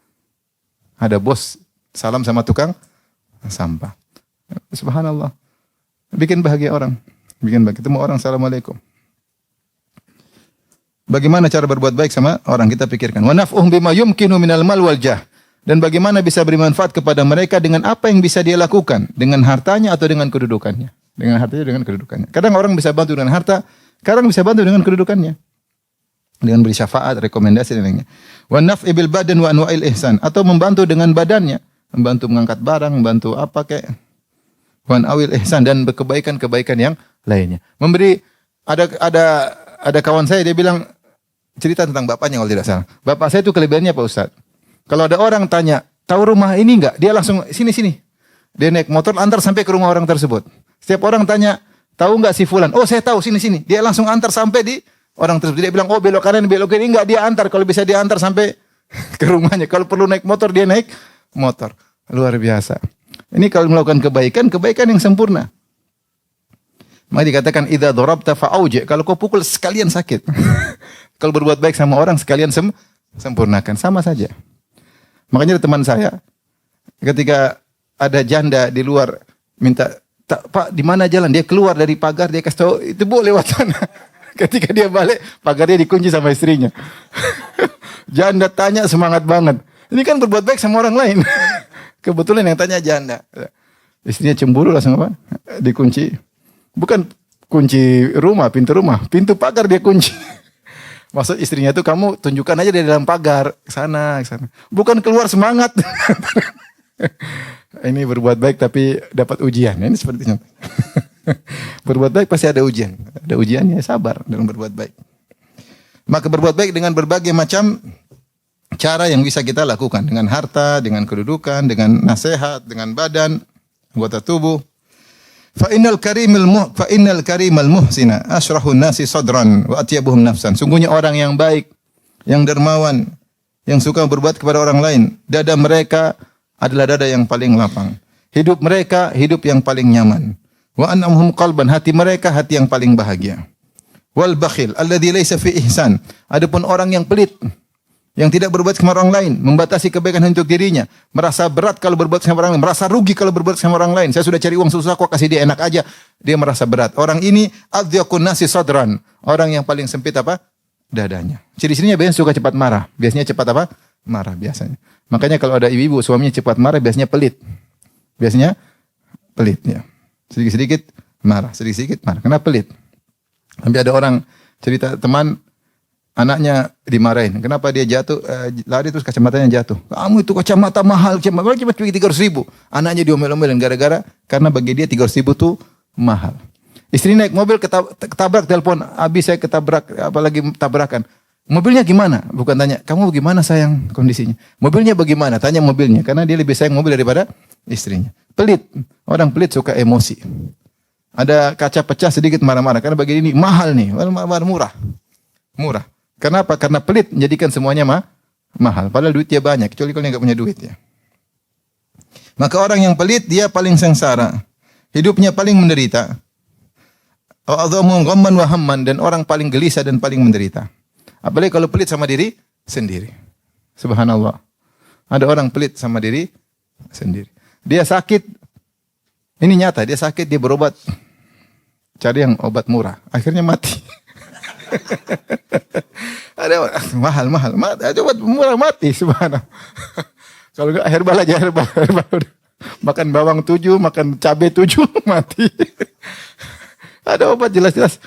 [SPEAKER 1] Ada bos salam sama tukang sampah. Subhanallah. Bikin bahagia orang. Bikin bahagia. Ketemu orang, assalamualaikum. Bagaimana cara berbuat baik sama orang? Kita pikirkan. Wa naf'uhum bima yumkinu minal mal wal jah. Dan bagaimana bisa beri manfaat kepada mereka dengan apa yang bisa dia lakukan. Dengan hartanya atau dengan kedudukannya. Dengan hartanya, dengan kedudukannya. Kadang orang bisa bantu dengan harta, kadang bisa bantu dengan kedudukannya. Dengan beri syafaat, rekomendasi dan lainnya. Wa naf'i bil badan wa anwa'il ihsan. Atau membantu dengan badannya. Membantu mengangkat barang, membantu apa kayak. Wan awil ihsan, dan kebaikan-kebaikan yang lainnya. Memberi, ada kawan saya, dia bilang, cerita tentang bapaknya kalau tidak salah. Bapak saya itu kelebihannya Pak Ustaz. Kalau ada orang tanya, tahu rumah ini enggak? Dia langsung, sini. Dia naik motor, antar sampai ke rumah orang tersebut. Setiap orang tanya, tahu enggak si fulan? Oh saya tahu, sini. Dia langsung antar sampai di orang tersebut. Dia bilang, oh belok kanan, belok kiri. Enggak, dia antar. Kalau bisa dia antar sampai ke rumahnya. Kalau perlu naik motor, dia naik motor. Luar biasa. Ini kalau melakukan kebaikan yang sempurna. Maka dikatakan idza darabta fa'auji, kalau kau pukul sekalian sakit. Kalau berbuat baik sama orang sekalian sempurnakan, sama saja. Makanya ada teman saya ketika ada janda di luar minta, "Pak, di mana jalan?" Dia keluar dari pagar, dia kasih tahu, "Itu Bu lewat sana." Ketika dia balik, pagarnya dikunci sama istrinya. Janda tanya semangat banget. Ini kan berbuat baik sama orang lain. Kebetulan yang tanya janda. Istrinya cemburu langsung apa? Dikunci. Bukan kunci rumah, pintu pagar dia kunci. Maksud istrinya itu, kamu tunjukkan aja di dalam pagar, ke sana. Bukan keluar semangat. Ini berbuat baik tapi dapat ujian. Ini sepertinya. Berbuat baik pasti ada ujian. Ada ujiannya, sabar dalam berbuat baik. Maka berbuat baik dengan berbagai macam cara yang bisa kita lakukan. Dengan harta, dengan kedudukan, dengan nasihat, dengan badan, anggota tubuh. Fa innal karimal muhsina asyrahun nasi sadran wa atyabuhum nafsan. Sungguhnya orang yang baik, yang dermawan, yang suka berbuat kepada orang lain, dada mereka adalah dada yang paling lapang. Hidup mereka hidup yang paling nyaman. Wa an'amhum qalban, hati mereka hati yang paling bahagia. Wal bakhil alladzi laisa fi ihsan. Adapun orang yang pelit, yang tidak berbuat sama orang lain, membatasi kebaikan untuk dirinya, merasa berat kalau berbuat sama orang lain, merasa rugi kalau berbuat sama orang lain. Saya sudah cari uang susah kok kasih dia enak aja, dia merasa berat. Orang ini adhyaqun nasi sadran, orang yang paling sempit apa? Dadanya. Ciri-cirinya biasanya suka cepat marah. Biasanya cepat apa? Marah biasanya. Makanya kalau ada ibu-ibu suaminya cepat marah biasanya pelit. Biasanya pelit ya. Sedikit-sedikit marah, sedikit-sedikit marah. Kenapa pelit? Sampai ada orang cerita teman anaknya dimarahin. Kenapa dia jatuh? Lari terus kacamatanya jatuh. Kamu itu kacamata mahal. Cuma 300.000. Anaknya diomel-omelin gara-gara karena bagi dia 300.000 itu mahal. Istri naik mobil ketabrak telepon. Abi saya ketabrak, apalagi tabrakan. Mobilnya gimana? Bukan tanya, kamu bagaimana sayang kondisinya? Mobilnya bagaimana? Tanya mobilnya. Karena dia lebih sayang mobil daripada istrinya. Pelit. Orang pelit suka emosi. Ada kaca pecah sedikit marah-marah. Karena bagi ini mahal nih. Murah. Murah. Kenapa? Karena pelit menjadikan semuanya mahal. Padahal duitnya banyak. Kecuali kalau dia nggak punya duit ya. Maka orang yang pelit dia paling sengsara. Hidupnya paling menderita. A'adhamu ghamman wa hamman, dan orang paling gelisah dan paling menderita. Apalagi kalau pelit sama diri sendiri. Subhanallah. Ada orang pelit sama diri sendiri. Dia sakit. Ini nyata, dia sakit, dia berobat. Cari yang obat murah. Akhirnya mati. Ada mahal. Ada obat murah mati, subhanallah. Kalau enggak herbal aja, herbal. Makan bawang 7, makan cabai 7, mati. Ada obat jelas-jelas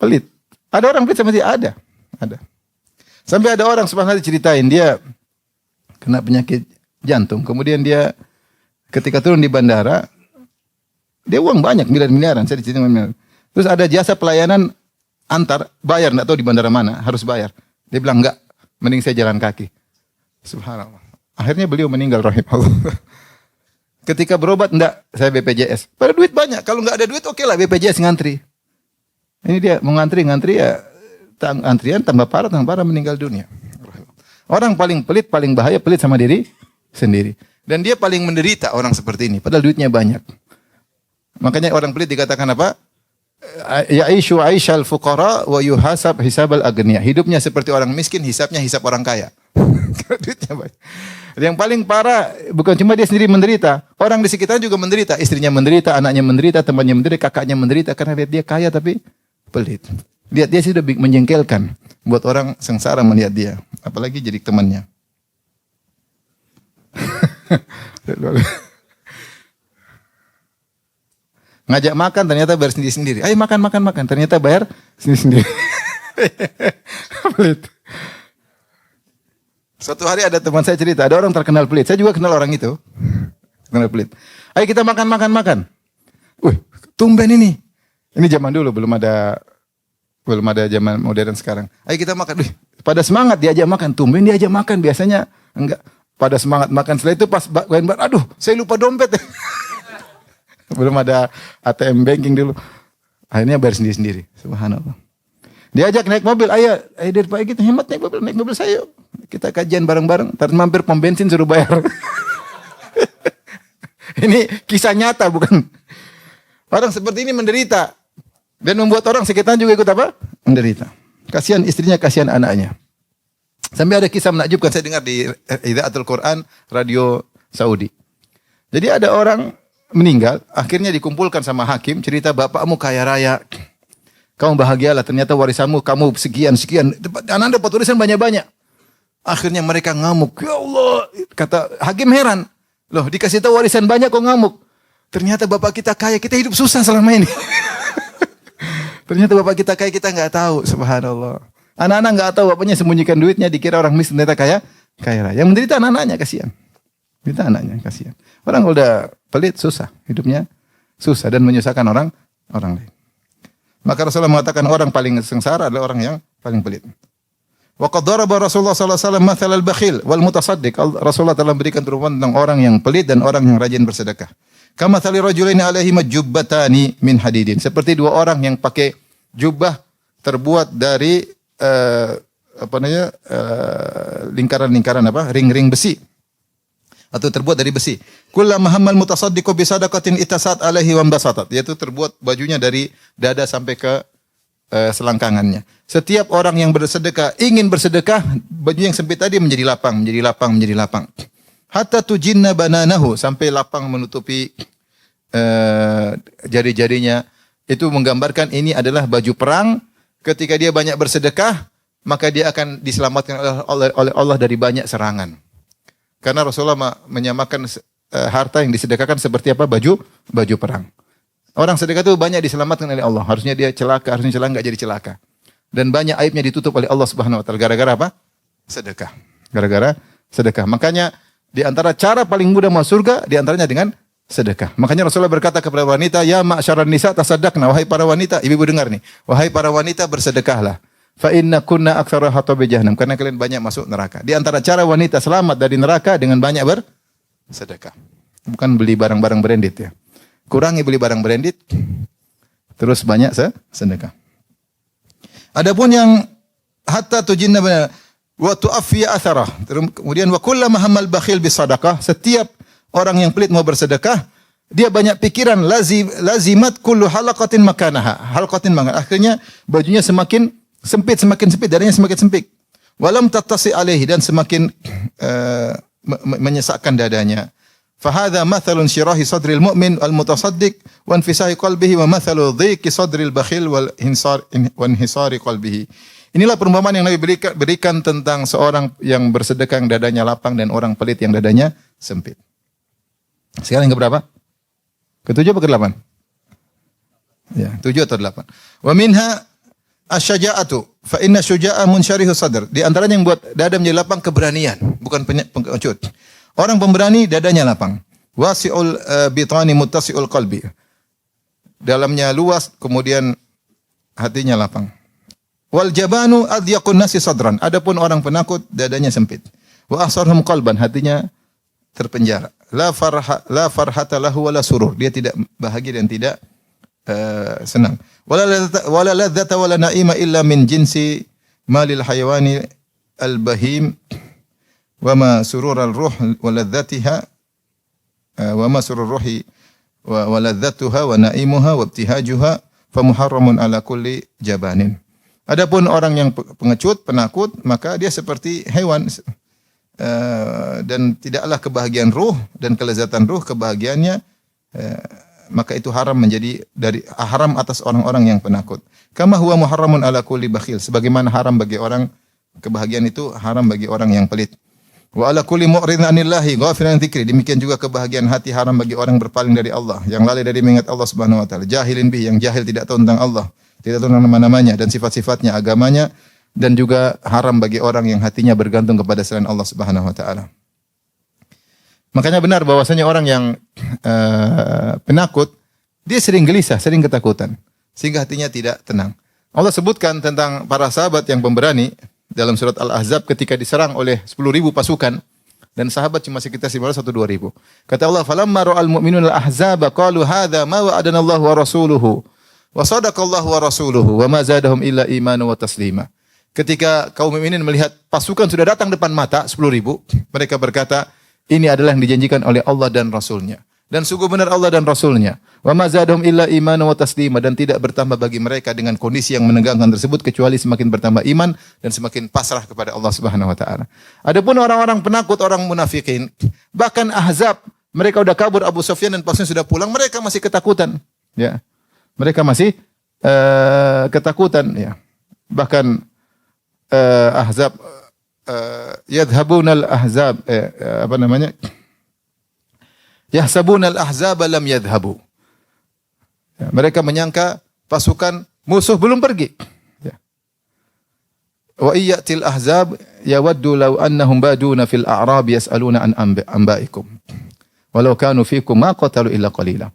[SPEAKER 1] pelit. Ada orang pelit sama dia? Ada. Sampai ada orang subhanallah ceritain dia kena penyakit jantung. Kemudian dia ketika turun di bandara, dia uang banyak, miliaran. Saya diceritain miliaran. Terus ada jasa pelayanan antar, bayar, enggak tahu di bandara mana, harus bayar. Dia bilang enggak, mending saya jalan kaki. Subhanallah. Akhirnya beliau meninggal rahimahullah. Ketika berobat, enggak, saya BPJS. Pada duit banyak, kalau enggak ada duit oke lah BPJS ngantri. Ini dia mau ngantri ya, antrian tambah parah meninggal dunia. Orang paling pelit, paling bahaya pelit sama diri sendiri. Dan dia paling menderita orang seperti ini, padahal duitnya banyak. Makanya orang pelit dikatakan apa? Ya'ishu aishal fuqara wa yuhasab hisabal agniya. Hidupnya seperti orang miskin, hisabnya hisab orang kaya. Duitnya banyak. Yang paling parah bukan cuma dia sendiri menderita, orang di sekitar juga menderita. Istrinya menderita, anaknya menderita, temannya menderita, kakaknya menderita karena lihat dia kaya tapi pelit. Lihat dia sudah menjengkelkan buat orang sengsara melihat dia, apalagi jadi temannya. Ngajak makan ternyata bayar sendiri-sendiri. Ayo makan. Ternyata bayar sendiri-sendiri. Pelit. Suatu hari ada teman saya cerita, ada orang terkenal pelit. Saya juga kenal orang itu. Terkenal pelit. Ayo kita makan. Wih, tumben ini. Ini zaman dulu, belum ada zaman modern sekarang. Ayo kita makan. Wih, pada semangat diajak makan. Tumben diajak makan. Biasanya enggak. Pada semangat makan. Setelah itu pas aduh, saya lupa dompet. Belum ada ATM banking dulu. Akhirnya bayar sendiri-sendiri. Subhanallah. Diajak naik mobil, ayo daripada kita hemat naik mobil saya. Kita kajian bareng-bareng, ntar mampir pom bensin suruh bayar. Ini kisah nyata bukan? Orang seperti ini menderita dan membuat orang sekitar juga ikut apa? Menderita. Kasihan istrinya, kasihan anaknya. Sampai ada kisah menakjubkan saya dengar di Idaatul Quran radio Saudi. Jadi ada orang meninggal, akhirnya dikumpulkan sama hakim, cerita bapakmu kaya raya. Kamu bahagialah, ternyata warisanmu kamu sekian. Anak dapat warisan banyak-banyak. Akhirnya mereka ngamuk. Ya Allah, kata hakim heran. Loh, dikasih tahu warisan banyak kok ngamuk. Ternyata bapak kita kaya, kita hidup susah selama ini. Ternyata bapak kita kaya, kita nggak tahu. Subhanallah. Anak-anak nggak tahu bapaknya sembunyikan duitnya, dikira orang miskin, ternyata kaya raya. Yang menderita anak-anaknya, kasihan. Menderita anaknya, kasihan. Orang kalau udah pelit susah, hidupnya susah dan menyusahkan orang lain. Maka Rasulullah mengatakan orang paling sengsara adalah orang yang paling pelit. Wa qad daraba Rasulullah sallallahu alaihi wasallam mathal al-bakhil wal mutasaddiq. Rasulullah telah memberikan perumpamaan tentang orang yang pelit dan orang yang rajin bersedekah. Kama thali rajulaini alaihi majubbatani min hadidin. Seperti dua orang yang pakai jubah terbuat dari lingkaran-lingkaran ring-ring besi atau terbuat dari besi. Kullama hammal mutasaddiqu bi sadaqatin itasat alaihi wa ambasatat. Yaitu terbuat bajunya dari dada sampai ke selangkangannya. Setiap orang yang bersedekah ingin bersedekah, baju yang sempit tadi menjadi lapang, menjadi lapang, menjadi lapang. Hatta tujinna bananahu, sampai lapang menutupi jari-jarinya. Itu menggambarkan ini adalah baju perang. Ketika dia banyak bersedekah, maka dia akan diselamatkan oleh Allah dari banyak serangan. Karena Rasulullah menyamakan harta yang disedekahkan seperti apa? Baju perang. Orang sedekah itu banyak diselamatkan oleh Allah. Harusnya dia celaka, harusnya celaka, enggak jadi celaka. Dan banyak aibnya ditutup oleh Allah Subhanahu wa taala gara-gara apa? Sedekah. Gara-gara sedekah. Makanya di antara cara paling mudah masuk surga di antaranya dengan sedekah. Makanya Rasulullah berkata kepada wanita, "Ya ma'syaran nisa tasaddaqna." Wahai para wanita, ibu-ibu dengar nih. Wahai para wanita bersedekahlah. Fa inna kunna aktsara hatabi jahannam. Karena kalian banyak masuk neraka. Di antara cara wanita selamat dari neraka dengan banyak bersedekah. Bukan beli barang-barang branded ya. Kurangi beli barang branded, terus banyak sedekah. Adapun yang hatta tujinna wa tu'affiya atharah. Kemudian wa kullama hammal bakhil bisadaqah, setiap orang yang pelit mau bersedekah, dia banyak pikiran, lazimat kullu halaqatin makanaha. Halaqatin makan. Akhirnya bajunya semakin sempit, dadanya semakin sempit. Walam tattasi alaihi, dan semakin menyesakkan dadanya. Fahadha mathalun syirahi sadril mu'min al-mutasaddiq wa infisahi qalbihi wa mathalu dhiqi sadril bakhil wal inhisari qalbihi. Inilah perumpamaan yang Nabi berikan tentang seorang yang bersedekah yang dadanya lapang dan orang pelit yang dadanya sempit. Sekarang yang keberapa? Ketujuh atau ke-8? Ya, 7 atau 8. Wa minha asyaja'atu fa inna syuja'a munsyarihu sadr. Di antaranya yang buat dada menjadi lapang keberanian, bukan pengecut. Orang pemberani dadanya lapang. Wasi'ul bitani muttasi'ul qalbi. Dalamnya luas, kemudian hatinya lapang. Wal jabanu adyaqun nasi sadran. Adapun orang penakut dadanya sempit. Wa asarhum qalban, hatinya terpenjara. La farhata lahu wala surur. Dia tidak bahagia dan tidak senang. Wala ladzata wala naima illa min jinsi malil hayawani al-bahim. Wa ma surur al-ruh wa ladzatiha wa ma surur ruhi wa ladzatuha wa naimuha wa ibtihajuha fa muharramun ala kulli jabanin. Adapun orang yang pengecut, penakut, maka dia seperti hewan dan tidaklah kebahagiaan ruh dan kelezatan ruh, kebahagiaannya maka itu haram haram atas orang-orang yang penakut. Kama huwa muharramun ala kulli bakhil, sebagaimana haram bagi orang, kebahagiaan itu haram bagi orang yang pelit. Wa ala kulli mu'ridin anillahi ghafilan dzikri. Demikian juga kebahagiaan hati haram bagi orang berpaling dari Allah, yang lalai dari mengingat Allah Subhanahu wa taala. Jahilin bi, yang jahil tidak tahu tentang Allah, tidak tahu tentang nama-namanya dan sifat-sifatnya, agamanya, dan juga haram bagi orang yang hatinya bergantung kepada selain Allah Subhanahu wa taala. Makanya benar bahwasanya orang yang penakut, dia sering gelisah, sering ketakutan, sehingga hatinya tidak tenang. Allah sebutkan tentang para sahabat yang pemberani dalam surat Al-Ahzab ketika diserang oleh 10.000 pasukan dan sahabat cuma sekitar 500 atau 2.000. Kata Allah, "Falamma ra'al mu'minuna al-ahzaba qalu hadza ma wa'adana Allah wa rasuluhu wa sadaqallahu wa rasuluhu wa ma zadahum illa imanan wa taslima." Ketika kaum mukminin melihat pasukan sudah datang depan mata 10.000, mereka berkata, ini adalah yang dijanjikan oleh Allah dan Rasulnya. Dan sungguh benar Allah dan Rasulnya. Wa ma zadahum illa imanan wa taslima, dan tidak bertambah bagi mereka dengan kondisi yang menegangkan tersebut kecuali semakin bertambah iman dan semakin pasrah kepada Allah Subhanahu wa taala. Adapun orang-orang penakut, orang munafikin, bahkan Ahzab, mereka sudah kabur, Abu Sufyan dan pasukan sudah pulang, mereka masih ketakutan, ya. Mereka masih ketakutan, ya. Bahkan Ahzab yadhhabuna al-ahzab yahsabuna al-ahzaba lam yadhhabu. Ya, mereka menyangka pasukan musuh belum pergi. Ya. Wa iyyatil ahzab yawaddu law annahum baduna fil a'rab yas'aluna an anba'ikum. Walau kanu fikum ma qatalu illa qalila.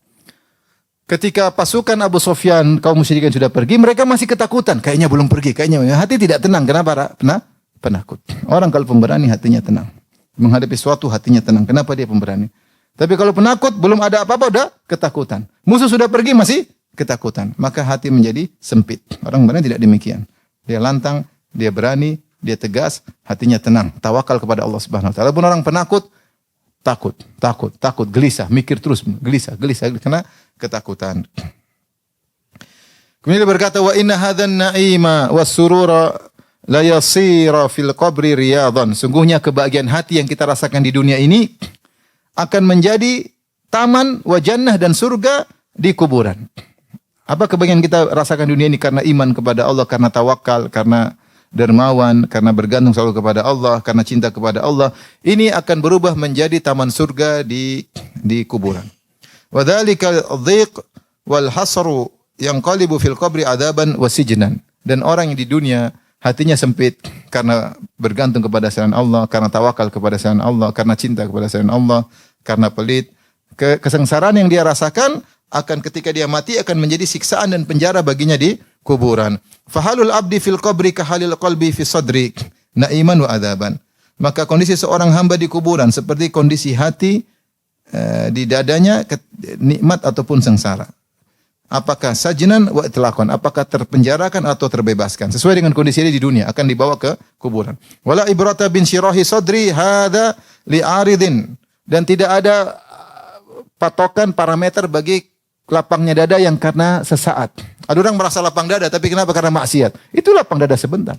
[SPEAKER 1] Ketika pasukan Abu Sufyan kaum musyrikin sudah pergi, mereka masih ketakutan. Kayaknya belum pergi, kayaknya hati tidak tenang. Kenapa? Penakut. Orang kalau pemberani hatinya tenang. Menghadapi suatu hatinya tenang. Kenapa dia pemberani? Tapi kalau penakut belum ada apa-apa udah ketakutan. Musuh sudah pergi masih ketakutan. Maka hati menjadi sempit. Orang benar tidak demikian. Dia lantang, dia berani, dia tegas, hatinya tenang. Tawakal kepada Allah Subhanahu wa taala. Walaupun orang penakut, takut, gelisah, mikir terus, gelisah karena ketakutan. Kemudian dia berkata, wa inna hadzan na'ima was-surura la yasira fil qabri riyadan. Sungguhnya kebahagiaan hati yang kita rasakan di dunia ini akan menjadi taman wa jannah dan surga di kuburan. Apa kebahagiaan kita rasakan di dunia ini karena iman kepada Allah, karena tawakal, karena dermawan, karena bergantung selalu kepada Allah, karena cinta kepada Allah, ini akan berubah menjadi taman surga di kuburan. Wa dzalika dhiq wal hasru yanqalibu fil qabri adaban wa sijnan. Dan orang yang di dunia hatinya sempit karena bergantung kepada selain Allah, karena tawakal kepada selain Allah, karena cinta kepada selain Allah, karena pelit. Kesengsaraan yang dia rasakan akan ketika dia mati akan menjadi siksaan dan penjara baginya di kuburan. Fahalul abdi fil qabri kahalil qalbi fi sadri naiman wa adaban. Maka kondisi seorang hamba di kuburan seperti kondisi hati di dadanya, nikmat ataupun sengsara. Apakah sajnan wa itlaqan, apakah terpenjarakan atau terbebaskan sesuai dengan kondisi dia di dunia, akan dibawa ke kuburan. Wala ibrata bin syirahi sadri hadza li'aridin, dan tidak ada patokan parameter bagi lapangnya dada yang karena sesaat. Ada orang merasa lapang dada tapi kenapa? Karena maksiat. Itu lapang dada sebentar.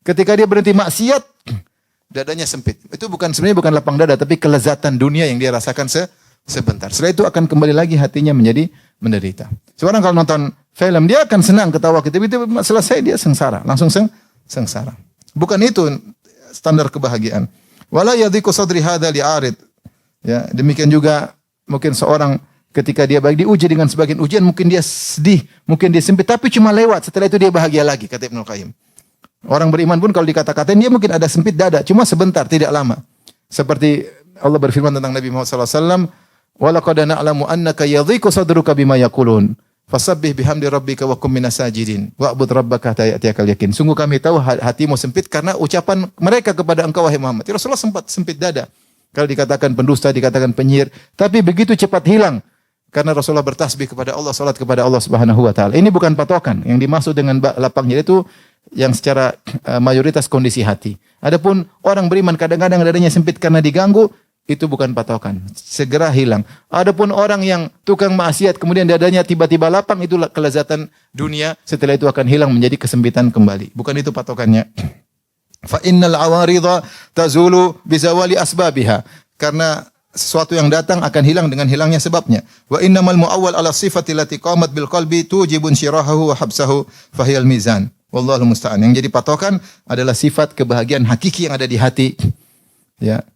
[SPEAKER 1] Ketika dia berhenti maksiat, dadanya sempit. Itu sebenarnya bukan lapang dada tapi kelezatan dunia yang dia rasakan sebentar. Setelah itu akan kembali lagi hatinya menjadi menderita. Seorang kalau nonton film dia akan senang ketawa, tapi itu selesai dia sengsara, langsung sengsara. Bukan itu standar kebahagiaan. Wala yadhiqu sadri hadza li'arid. Ya, demikian juga mungkin seorang ketika dia baik diuji dengan sebagian ujian, mungkin dia sedih, mungkin dia sempit, tapi cuma lewat. Setelah itu dia bahagia lagi, kata Ibnu Qayyim. Orang beriman pun kalau dikata-katain dia mungkin ada sempit dada, cuma sebentar, tidak lama. Seperti Allah berfirman tentang Nabi Muhammad SAW, وَلَقَدْ نَعْلَمُ أَنَّكَ يَضِيقُ صَدْرُكَ بِمَا يَقُولُونَ فَسَبِّحْ بِحَمْدِ رَبِّكَ وَكُن مِنَ السَّاجِدِينَ وَاعْبُدْ رَبَّكَ حَتَّى يَأْتِيَكَ الْيَقِينُ. Sungguh kami tahu hatimu sempit karena ucapan mereka kepada engkau wahai Muhammad. Rasulullah sempat sempit dada. Kalau dikatakan pendusta, dikatakan penyihir, tapi begitu cepat hilang karena Rasulullah bertasbih kepada Allah, salat kepada Allah Subhanahu wa taala. Ini bukan patokan. Yang dimaksud dengan lapangnya itu yang secara mayoritas kondisi hati. Adapun orang beriman kadang-kadang dadanya sempit karena diganggu, itu bukan patokan. Segera hilang. Adapun orang yang tukang maksiat kemudian dadanya tiba-tiba lapang, itu kelezatan dunia, setelah itu akan hilang menjadi kesempitan kembali. Bukan itu patokannya. Fa innal awaridha tazulu bizawali asbabiha. Karena sesuatu yang datang akan hilang dengan hilangnya sebabnya. Wa innamal muawwal ala sifati allati qamat bil qalbi tujibun syirahahu wa habsahu fahiyal mizan. Wallahu musta'an. Yang jadi patokan adalah sifat kebahagiaan hakiki yang ada di hati. Ya.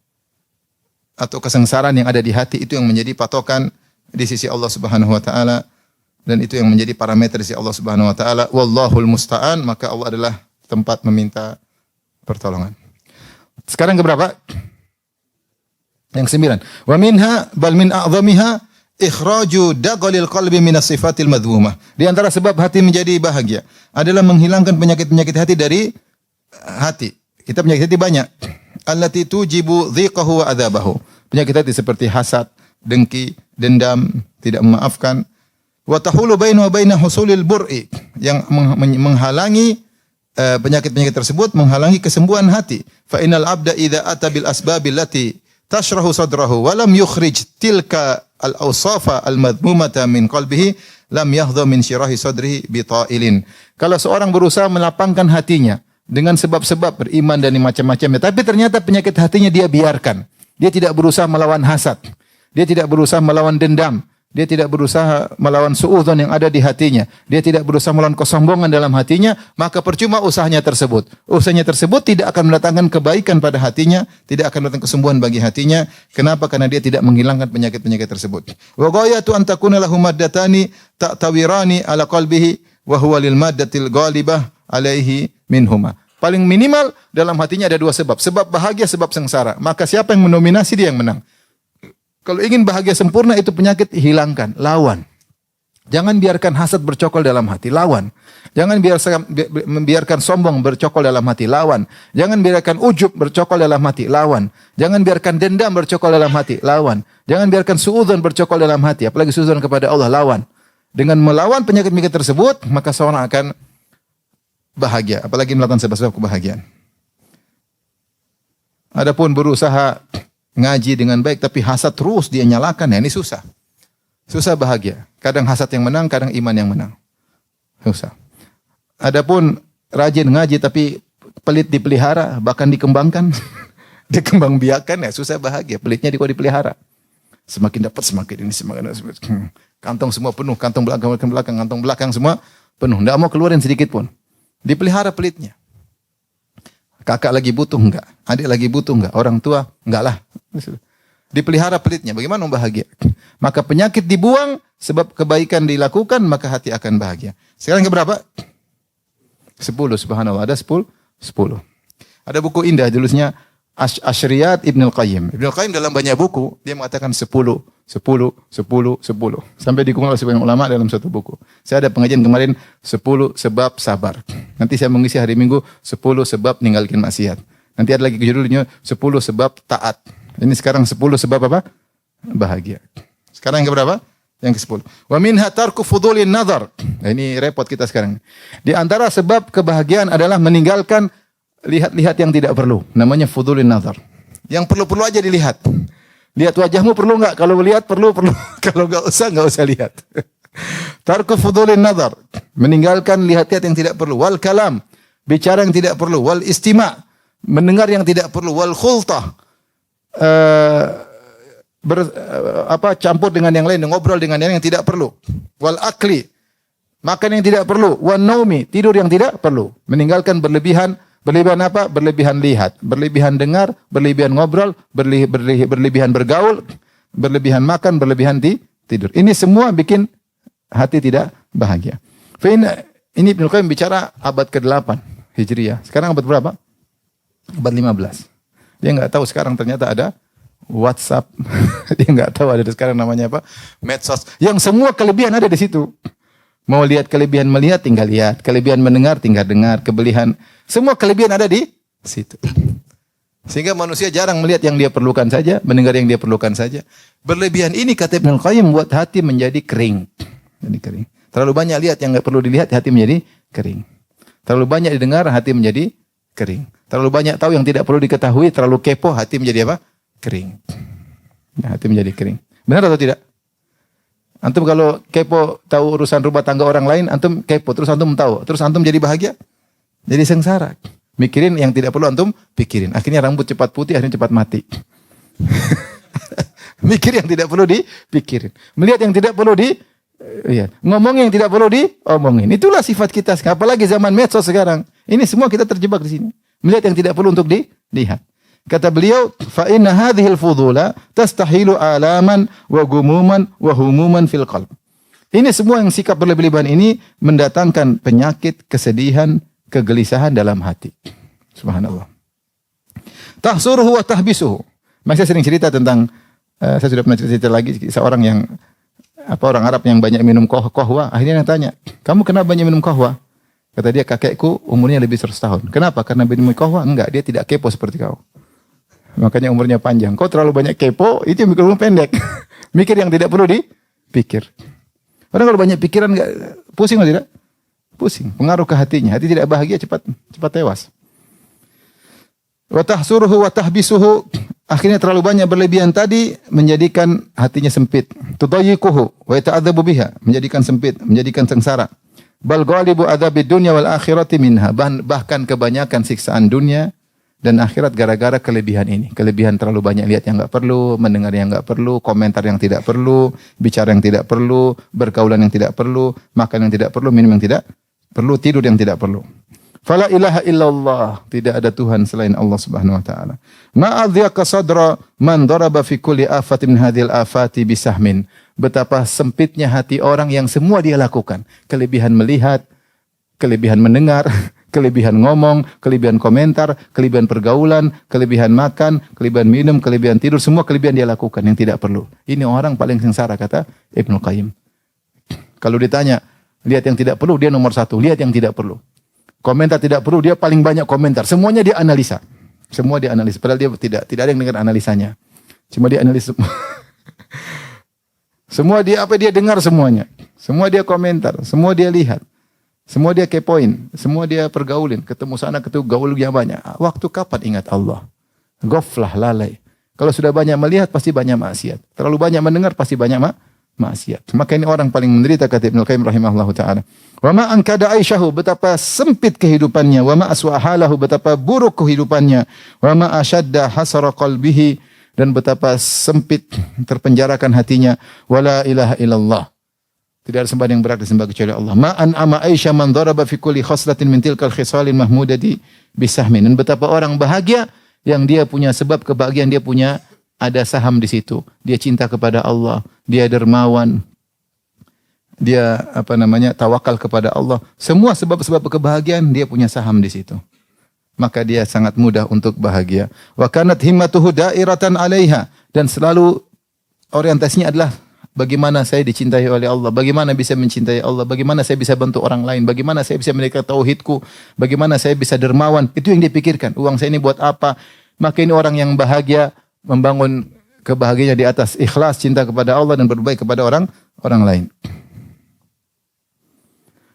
[SPEAKER 1] Atau kesengsaraan yang ada di hati, itu yang menjadi patokan di sisi Allah Subhanahu wa taala, dan itu yang menjadi parameter di sisi Allah Subhanahu wa taala. Wallahul musta'an, maka Allah adalah tempat meminta pertolongan. Sekarang ke berapa? Yang 9. Wa minha bal min a'zamiha ikhraju daghalil qalbi minas sifatil madhumah. Di antara sebab hati menjadi bahagia adalah menghilangkan penyakit-penyakit hati dari hati. Kita penyakit hati banyak. Allati tujibu dhiqahu wa adzabahu. Penyakit hati seperti hasad, dengki, dendam, tidak memaafkan. Wa tahulu baina wa baina husulil bur'i, yang menghalangi penyakit-penyakit tersebut, menghalangi kesembuhan hati. Fa innal abda idza ata bil asbabil lati tashrahu sadrahu wa lam yukhrij tilka al awsafa al madhmumata min qalbihi lam yahdha min syirahi sadrihi bi ta'ilin. Kalau seorang berusaha melapangkan hatinya dengan sebab-sebab beriman dan macam-macamnya, tapi ternyata penyakit hatinya dia biarkan. Dia tidak berusaha melawan hasad. Dia tidak berusaha melawan dendam. Dia tidak berusaha melawan suudzon yang ada di hatinya. Dia tidak berusaha melawan kesombongan dalam hatinya, maka percuma usahanya tersebut. Usahanya tersebut tidak akan mendatangkan kebaikan pada hatinya, tidak akan mendatangkan kesembuhan bagi hatinya. Kenapa? Karena dia tidak menghilangkan penyakit-penyakit tersebut. Wa ghayatu an takuna lahu maddatani ta'tawirani ala qalbihi wa huwa lil maddatil ghalibah alaihi minhuma. Paling minimal dalam hatinya ada dua sebab. Sebab bahagia, sebab sengsara. Maka siapa yang mendominasi dia yang menang. Kalau ingin bahagia sempurna, itu penyakit hilangkan, lawan. Jangan biarkan hasad bercokol dalam hati, lawan. Jangan biarkan sombong bercokol dalam hati, lawan. Jangan biarkan ujub bercokol dalam hati, lawan. Jangan biarkan dendam bercokol dalam hati, lawan. Jangan biarkan suudzon bercokol dalam hati, apalagi suudzon kepada Allah, lawan. Dengan melawan penyakit-penyakit tersebut, maka seorang akan bahagia, apalagi melakukan sebab-sebab kebahagiaan. Adapun berusaha ngaji dengan baik tapi hasad terus dia nyalakan, ya ini susah. Susah bahagia. Kadang hasad yang menang, kadang iman yang menang. Susah. Adapun rajin ngaji tapi pelit dipelihara, bahkan dikembangkan, dikembangbiakan, ya susah bahagia. Pelitnya dipelihara. Semakin dapat semakin ini, semakin kantong semua penuh, kantong belakang semua penuh. Tidak mau keluarin sedikit pun. Dipelihara pelitnya. Kakak lagi butuh enggak? Adik lagi butuh enggak? Orang tua enggak lah. Dipelihara pelitnya. Bagaimana bahagia? Maka penyakit dibuang, sebab kebaikan dilakukan, maka hati akan bahagia. Sekarang ke berapa? 10, subhanallah. Ada 10? 10. Ada buku indah, judulnya Asyriyat Ibn Al-Qayyim. Ibn Al-Qayyim dalam banyak buku, dia mengatakan 10, 10, 10, 10. Sampai dikumpulkan oleh sebagian ulama dalam satu buku. Saya ada pengajian kemarin 10 sebab sabar. Nanti saya mengisi hari Minggu 10 sebab ninggalkan maksiat. Nanti ada lagi judulnya 10 sebab taat. Ini sekarang 10 sebab apa? Bahagia. Sekarang yang keberapa? Yang ke-10. Wa minha tarku fudulin nazar. Nah, ini repot kita sekarang. Di antara sebab kebahagiaan adalah meninggalkan lihat-lihat yang tidak perlu. Namanya fudulin nazar. Yang perlu-perlu aja dilihat. Lihat wajahmu perlu enggak? Kalau lihat perlu. Kalau enggak usah lihat. Tarku fudulin nazar. Meninggalkan lihat-lihat yang tidak perlu. Wal kalam. Bicara yang tidak perlu. Wal istima'. Mendengar yang tidak perlu. Wal khultah. Campur dengan yang lain, ngobrol dengan yang tidak perlu. Wal akli. Makan yang tidak perlu. Wan naumi. Tidur yang tidak perlu. Meninggalkan berlebihan apa? Berlebihan lihat, berlebihan dengar, berlebihan ngobrol, berlebihan bergaul, berlebihan makan, berlebihan tidur. Ini semua bikin hati tidak bahagia. Ini Ibnu Qayyim bicara abad ke-8 Hijriah. Sekarang abad berapa? Abad 15. Dia enggak tahu sekarang ternyata ada WhatsApp. Dia enggak tahu ada sekarang namanya apa? Medsos. Yang semua kelebihan ada di situ. Mau lihat kelebihan melihat, tinggal lihat. Kelebihan mendengar, tinggal dengar. Semua kelebihan ada di situ. Sehingga manusia jarang melihat yang dia perlukan saja, mendengar yang dia perlukan saja. Berlebihan ini kata Ibnu Qayyim membuat hati menjadi kering. Jadi kering. Terlalu banyak lihat yang enggak perlu dilihat, hati menjadi kering. Terlalu banyak didengar, hati menjadi kering. Terlalu banyak tahu yang tidak perlu diketahui, terlalu kepo, hati menjadi apa? Kering. Hati menjadi kering. Benar atau tidak? Antum kalau kepo tahu urusan rumah tangga orang lain, antum kepo, terus antum tahu, terus antum jadi bahagia? Jadi sengsara. Mikirin yang tidak perlu antum pikirin. Akhirnya rambut cepat putih, akhirnya cepat mati. Mikir yang tidak perlu dipikirin. Melihat yang tidak perlu ngomong yang tidak perlu diomongin. Itulah sifat kita sekarang. Apalagi zaman medsos sekarang. Ini semua kita terjebak di sini. Melihat yang tidak perlu untuk dilihat. Kata beliau, fa inna hadhil fudula tastahilu alaman wa gumuman wa humuman fil qalb. Ini semua yang sikap berlebih-lebihan ini mendatangkan penyakit, kesedihan, kegelisahan dalam hati. Subhanallah. Tahsuruhu wa tahbisuhu. Saya sering cerita tentang saya sudah pernah cerita lagi seorang yang orang Arab yang banyak minum qahwa, akhirnya tanya, "Kamu kenapa banyak minum qahwa?" Kata dia, "Kakekku umurnya lebih 100 tahun." Kenapa? Karena minum qahwa? Enggak, dia tidak kepo seperti kau. Makanya umurnya panjang. Kau terlalu banyak kepo, itu yang mikir umur pendek. Mikir yang tidak perlu dipikir. Padahal kalau banyak pikiran enggak pusing atau tidak? Pusing, pengaruh ke hatinya. Hati tidak bahagia, cepat tewas. Wa tahsuruhu wa tahbisuhu. Akhirnya terlalu banyak berlebihan tadi menjadikan hatinya sempit. Tudayyiquhu wa yata'adzabu biha, menjadikan sempit, menjadikan sengsara. Bal ghalibu adzabid dunya wal akhirati minha. Bahkan kebanyakan siksaan dunia dan akhirat gara-gara kelebihan ini. Kelebihan terlalu banyak lihat yang enggak perlu, mendengar yang enggak perlu, komentar yang tidak perlu, bicara yang tidak perlu, bergaulan yang tidak perlu, makan yang tidak perlu, minum yang tidak perlu, tidur yang tidak perlu. Fala ilaha illallah, tidak ada Tuhan selain Allah Subhanahu wa taala. Ma adhyaka sadra man daraba fi kulli afatin min hadhil afati bisahmin. Betapa sempitnya hati orang yang semua dia lakukan. Kelebihan melihat, kelebihan mendengar, kelebihan ngomong, kelebihan komentar, kelebihan pergaulan, kelebihan makan, kelebihan minum, kelebihan tidur, semua kelebihan dia lakukan yang tidak perlu. Ini orang paling sengsara kata Ibnu Qayyim. Kalau ditanya, lihat yang tidak perlu, dia nomor 1. Lihat yang tidak perlu. Komentar tidak perlu, dia paling banyak komentar. Semuanya dia analisa. Semua dia analisa. Padahal dia tidak ada yang dengar analisanya. Cuma dia analisa semua. Semua dia dengar semuanya. Semua dia komentar, semua dia lihat. Semua dia kepoin, semua dia pergaulin, ketemu sana, ketemu gaul yang banyak. Waktu kapan ingat Allah? Ghaflah, lalai. Kalau sudah banyak melihat, pasti banyak maksiat. Terlalu banyak mendengar, pasti banyak maksiat. Maka ini orang paling menderita, kata Ibnu Qayyim rahimahullahu ta'ala. Wa ma ankada aisyahu, betapa sempit kehidupannya. Wa ma aswahalahu, betapa buruk kehidupannya. Wa ma asyadda hasara qalbihi, dan betapa sempit terpenjarakan hatinya. Wa la ilaha illallah. Tidak ada sembahan yang berhak disembah kecuali Allah. Ma'an ama Aisyah man daraba fi kulli khaslatin min tilkal khisalil mahmudati bisahmin. Dan betapa orang bahagia yang dia punya sebab kebahagiaan, dia punya ada saham di situ. Dia cinta kepada Allah, dia dermawan, dia tawakal kepada Allah. Semua sebab-sebab kebahagiaan dia punya saham di situ. Maka dia sangat mudah untuk bahagia. Wa kanat himmatuhu da'iratan 'alaiha, dan selalu orientasinya adalah bagaimana saya dicintai oleh Allah, bagaimana bisa mencintai Allah, bagaimana saya bisa bantu orang lain, bagaimana saya bisa mendekat tauhidku, bagaimana saya bisa dermawan. Itu yang dipikirkan. Uang saya ini buat apa? Maka ini orang yang bahagia, membangun kebahagiaannya di atas ikhlas, cinta kepada Allah dan berbaik kepada orang lain.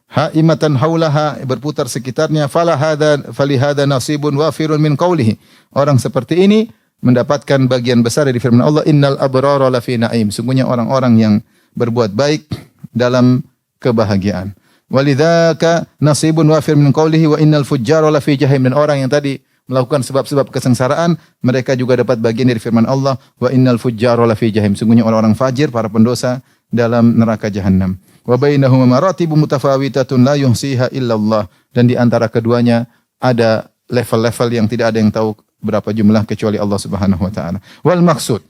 [SPEAKER 1] Ha'imatan haulaha, berputar sekitarnya. Falihada nasibun wafirun min qawlihi. Orang seperti ini mendapatkan bagian besar dari firman Allah, innal abrara lafi na'im. Sungguhnya orang-orang yang berbuat baik dalam kebahagiaan. Walidzaka nasibun wafir min qawlihi wa innal fujjara lafi jahim. Dan orang yang tadi melakukan sebab-sebab kesengsaraan, mereka juga dapat bagian dari firman Allah, wa innal fujjara lafi jahim. Sungguhnya orang-orang fajir, para pendosa, dalam neraka jahanam. Wa bainahuma maratibun mutafawitatun la yuhsiha illallah. Dan di antara keduanya ada level-level yang tidak ada yang tahu berapa jumlah kecuali Allah Subhanahu wa taala. Wal maksud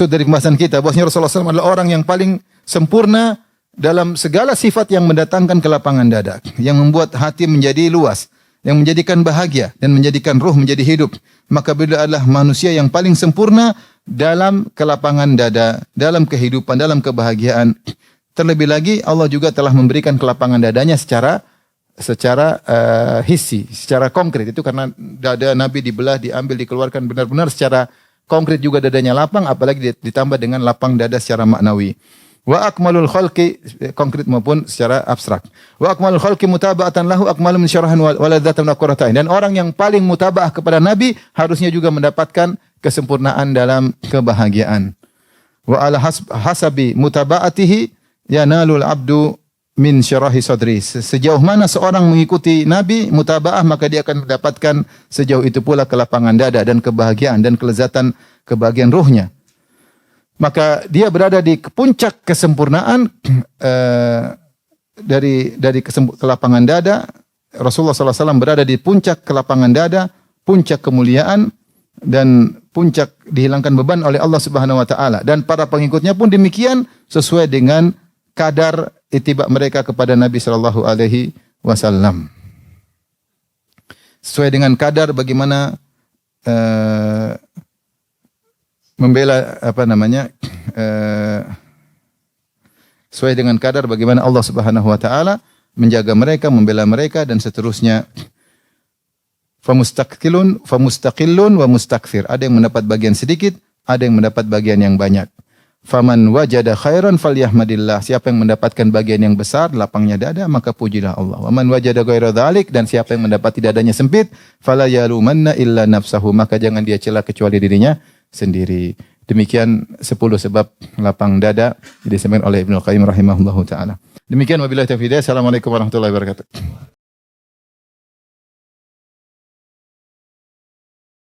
[SPEAKER 1] dari pembahasan kita, bahwasanya Rasulullah SAW adalah orang yang paling sempurna dalam segala sifat yang mendatangkan kelapangan dada, yang membuat hati menjadi luas, yang menjadikan bahagia dan menjadikan ruh menjadi hidup. Maka beliau adalah manusia yang paling sempurna dalam kelapangan dada, dalam kehidupan, dalam kebahagiaan. Terlebih lagi Allah juga telah memberikan kelapangan dadanya secara hissi, secara konkret. Itu karena dada Nabi dibelah, diambil, dikeluarkan benar-benar secara konkret juga dadanya lapang, apalagi ditambah dengan lapang dada secara maknawi. Wa akmalul khalqi, konkret maupun secara abstrak. Wa akmalul khalqi mutaba'atan lahu akmalu min syarahan wa ladzatan wa qurratain. Dan orang yang paling mutaba'ah kepada Nabi harusnya juga mendapatkan kesempurnaan dalam kebahagiaan. Wa ala hasabi mutaba'atihi yanalul abdu min syarahi sadri. Sejauh mana seorang mengikuti Nabi mutaba'ah, maka dia akan mendapatkan sejauh itu pula kelapangan dada dan kebahagiaan dan kelezatan kebahagiaan ruhnya. Maka dia berada di puncak kesempurnaan dari kelapangan dada. Rasulullah SAW berada di puncak kelapangan dada, puncak kemuliaan dan puncak dihilangkan beban oleh Allah Subhanahu wa taala. Dan para pengikutnya pun demikian sesuai dengan kadar ittiba mereka kepada Nabi sallallahu alaihi wasallam. Sesuai dengan kadar bagaimana membela sesuai dengan kadar bagaimana Allah Subhanahu wa taala menjaga mereka, membela mereka dan seterusnya. Famustaqillun wa mustakthir. Ada yang mendapat bagian sedikit, ada yang mendapat bagian yang banyak. Faman wajada khairan falyahmadillah. Siapa yang mendapatkan bagian yang besar, lapangnya dada, maka pujilah Allah. Wa man wajada ghaira dzalik, dan siapa yang mendapati dadanya sempit, fala yalumanna illa nafsahu, maka jangan dia cela kecuali dirinya sendiri. Demikian 10 sebab lapang dada disampaikan oleh Ibnu Qayyim rahimahullahu taala. Demikian wabillahi taufiq. Assalamualaikum warahmatullahi wabarakatuh.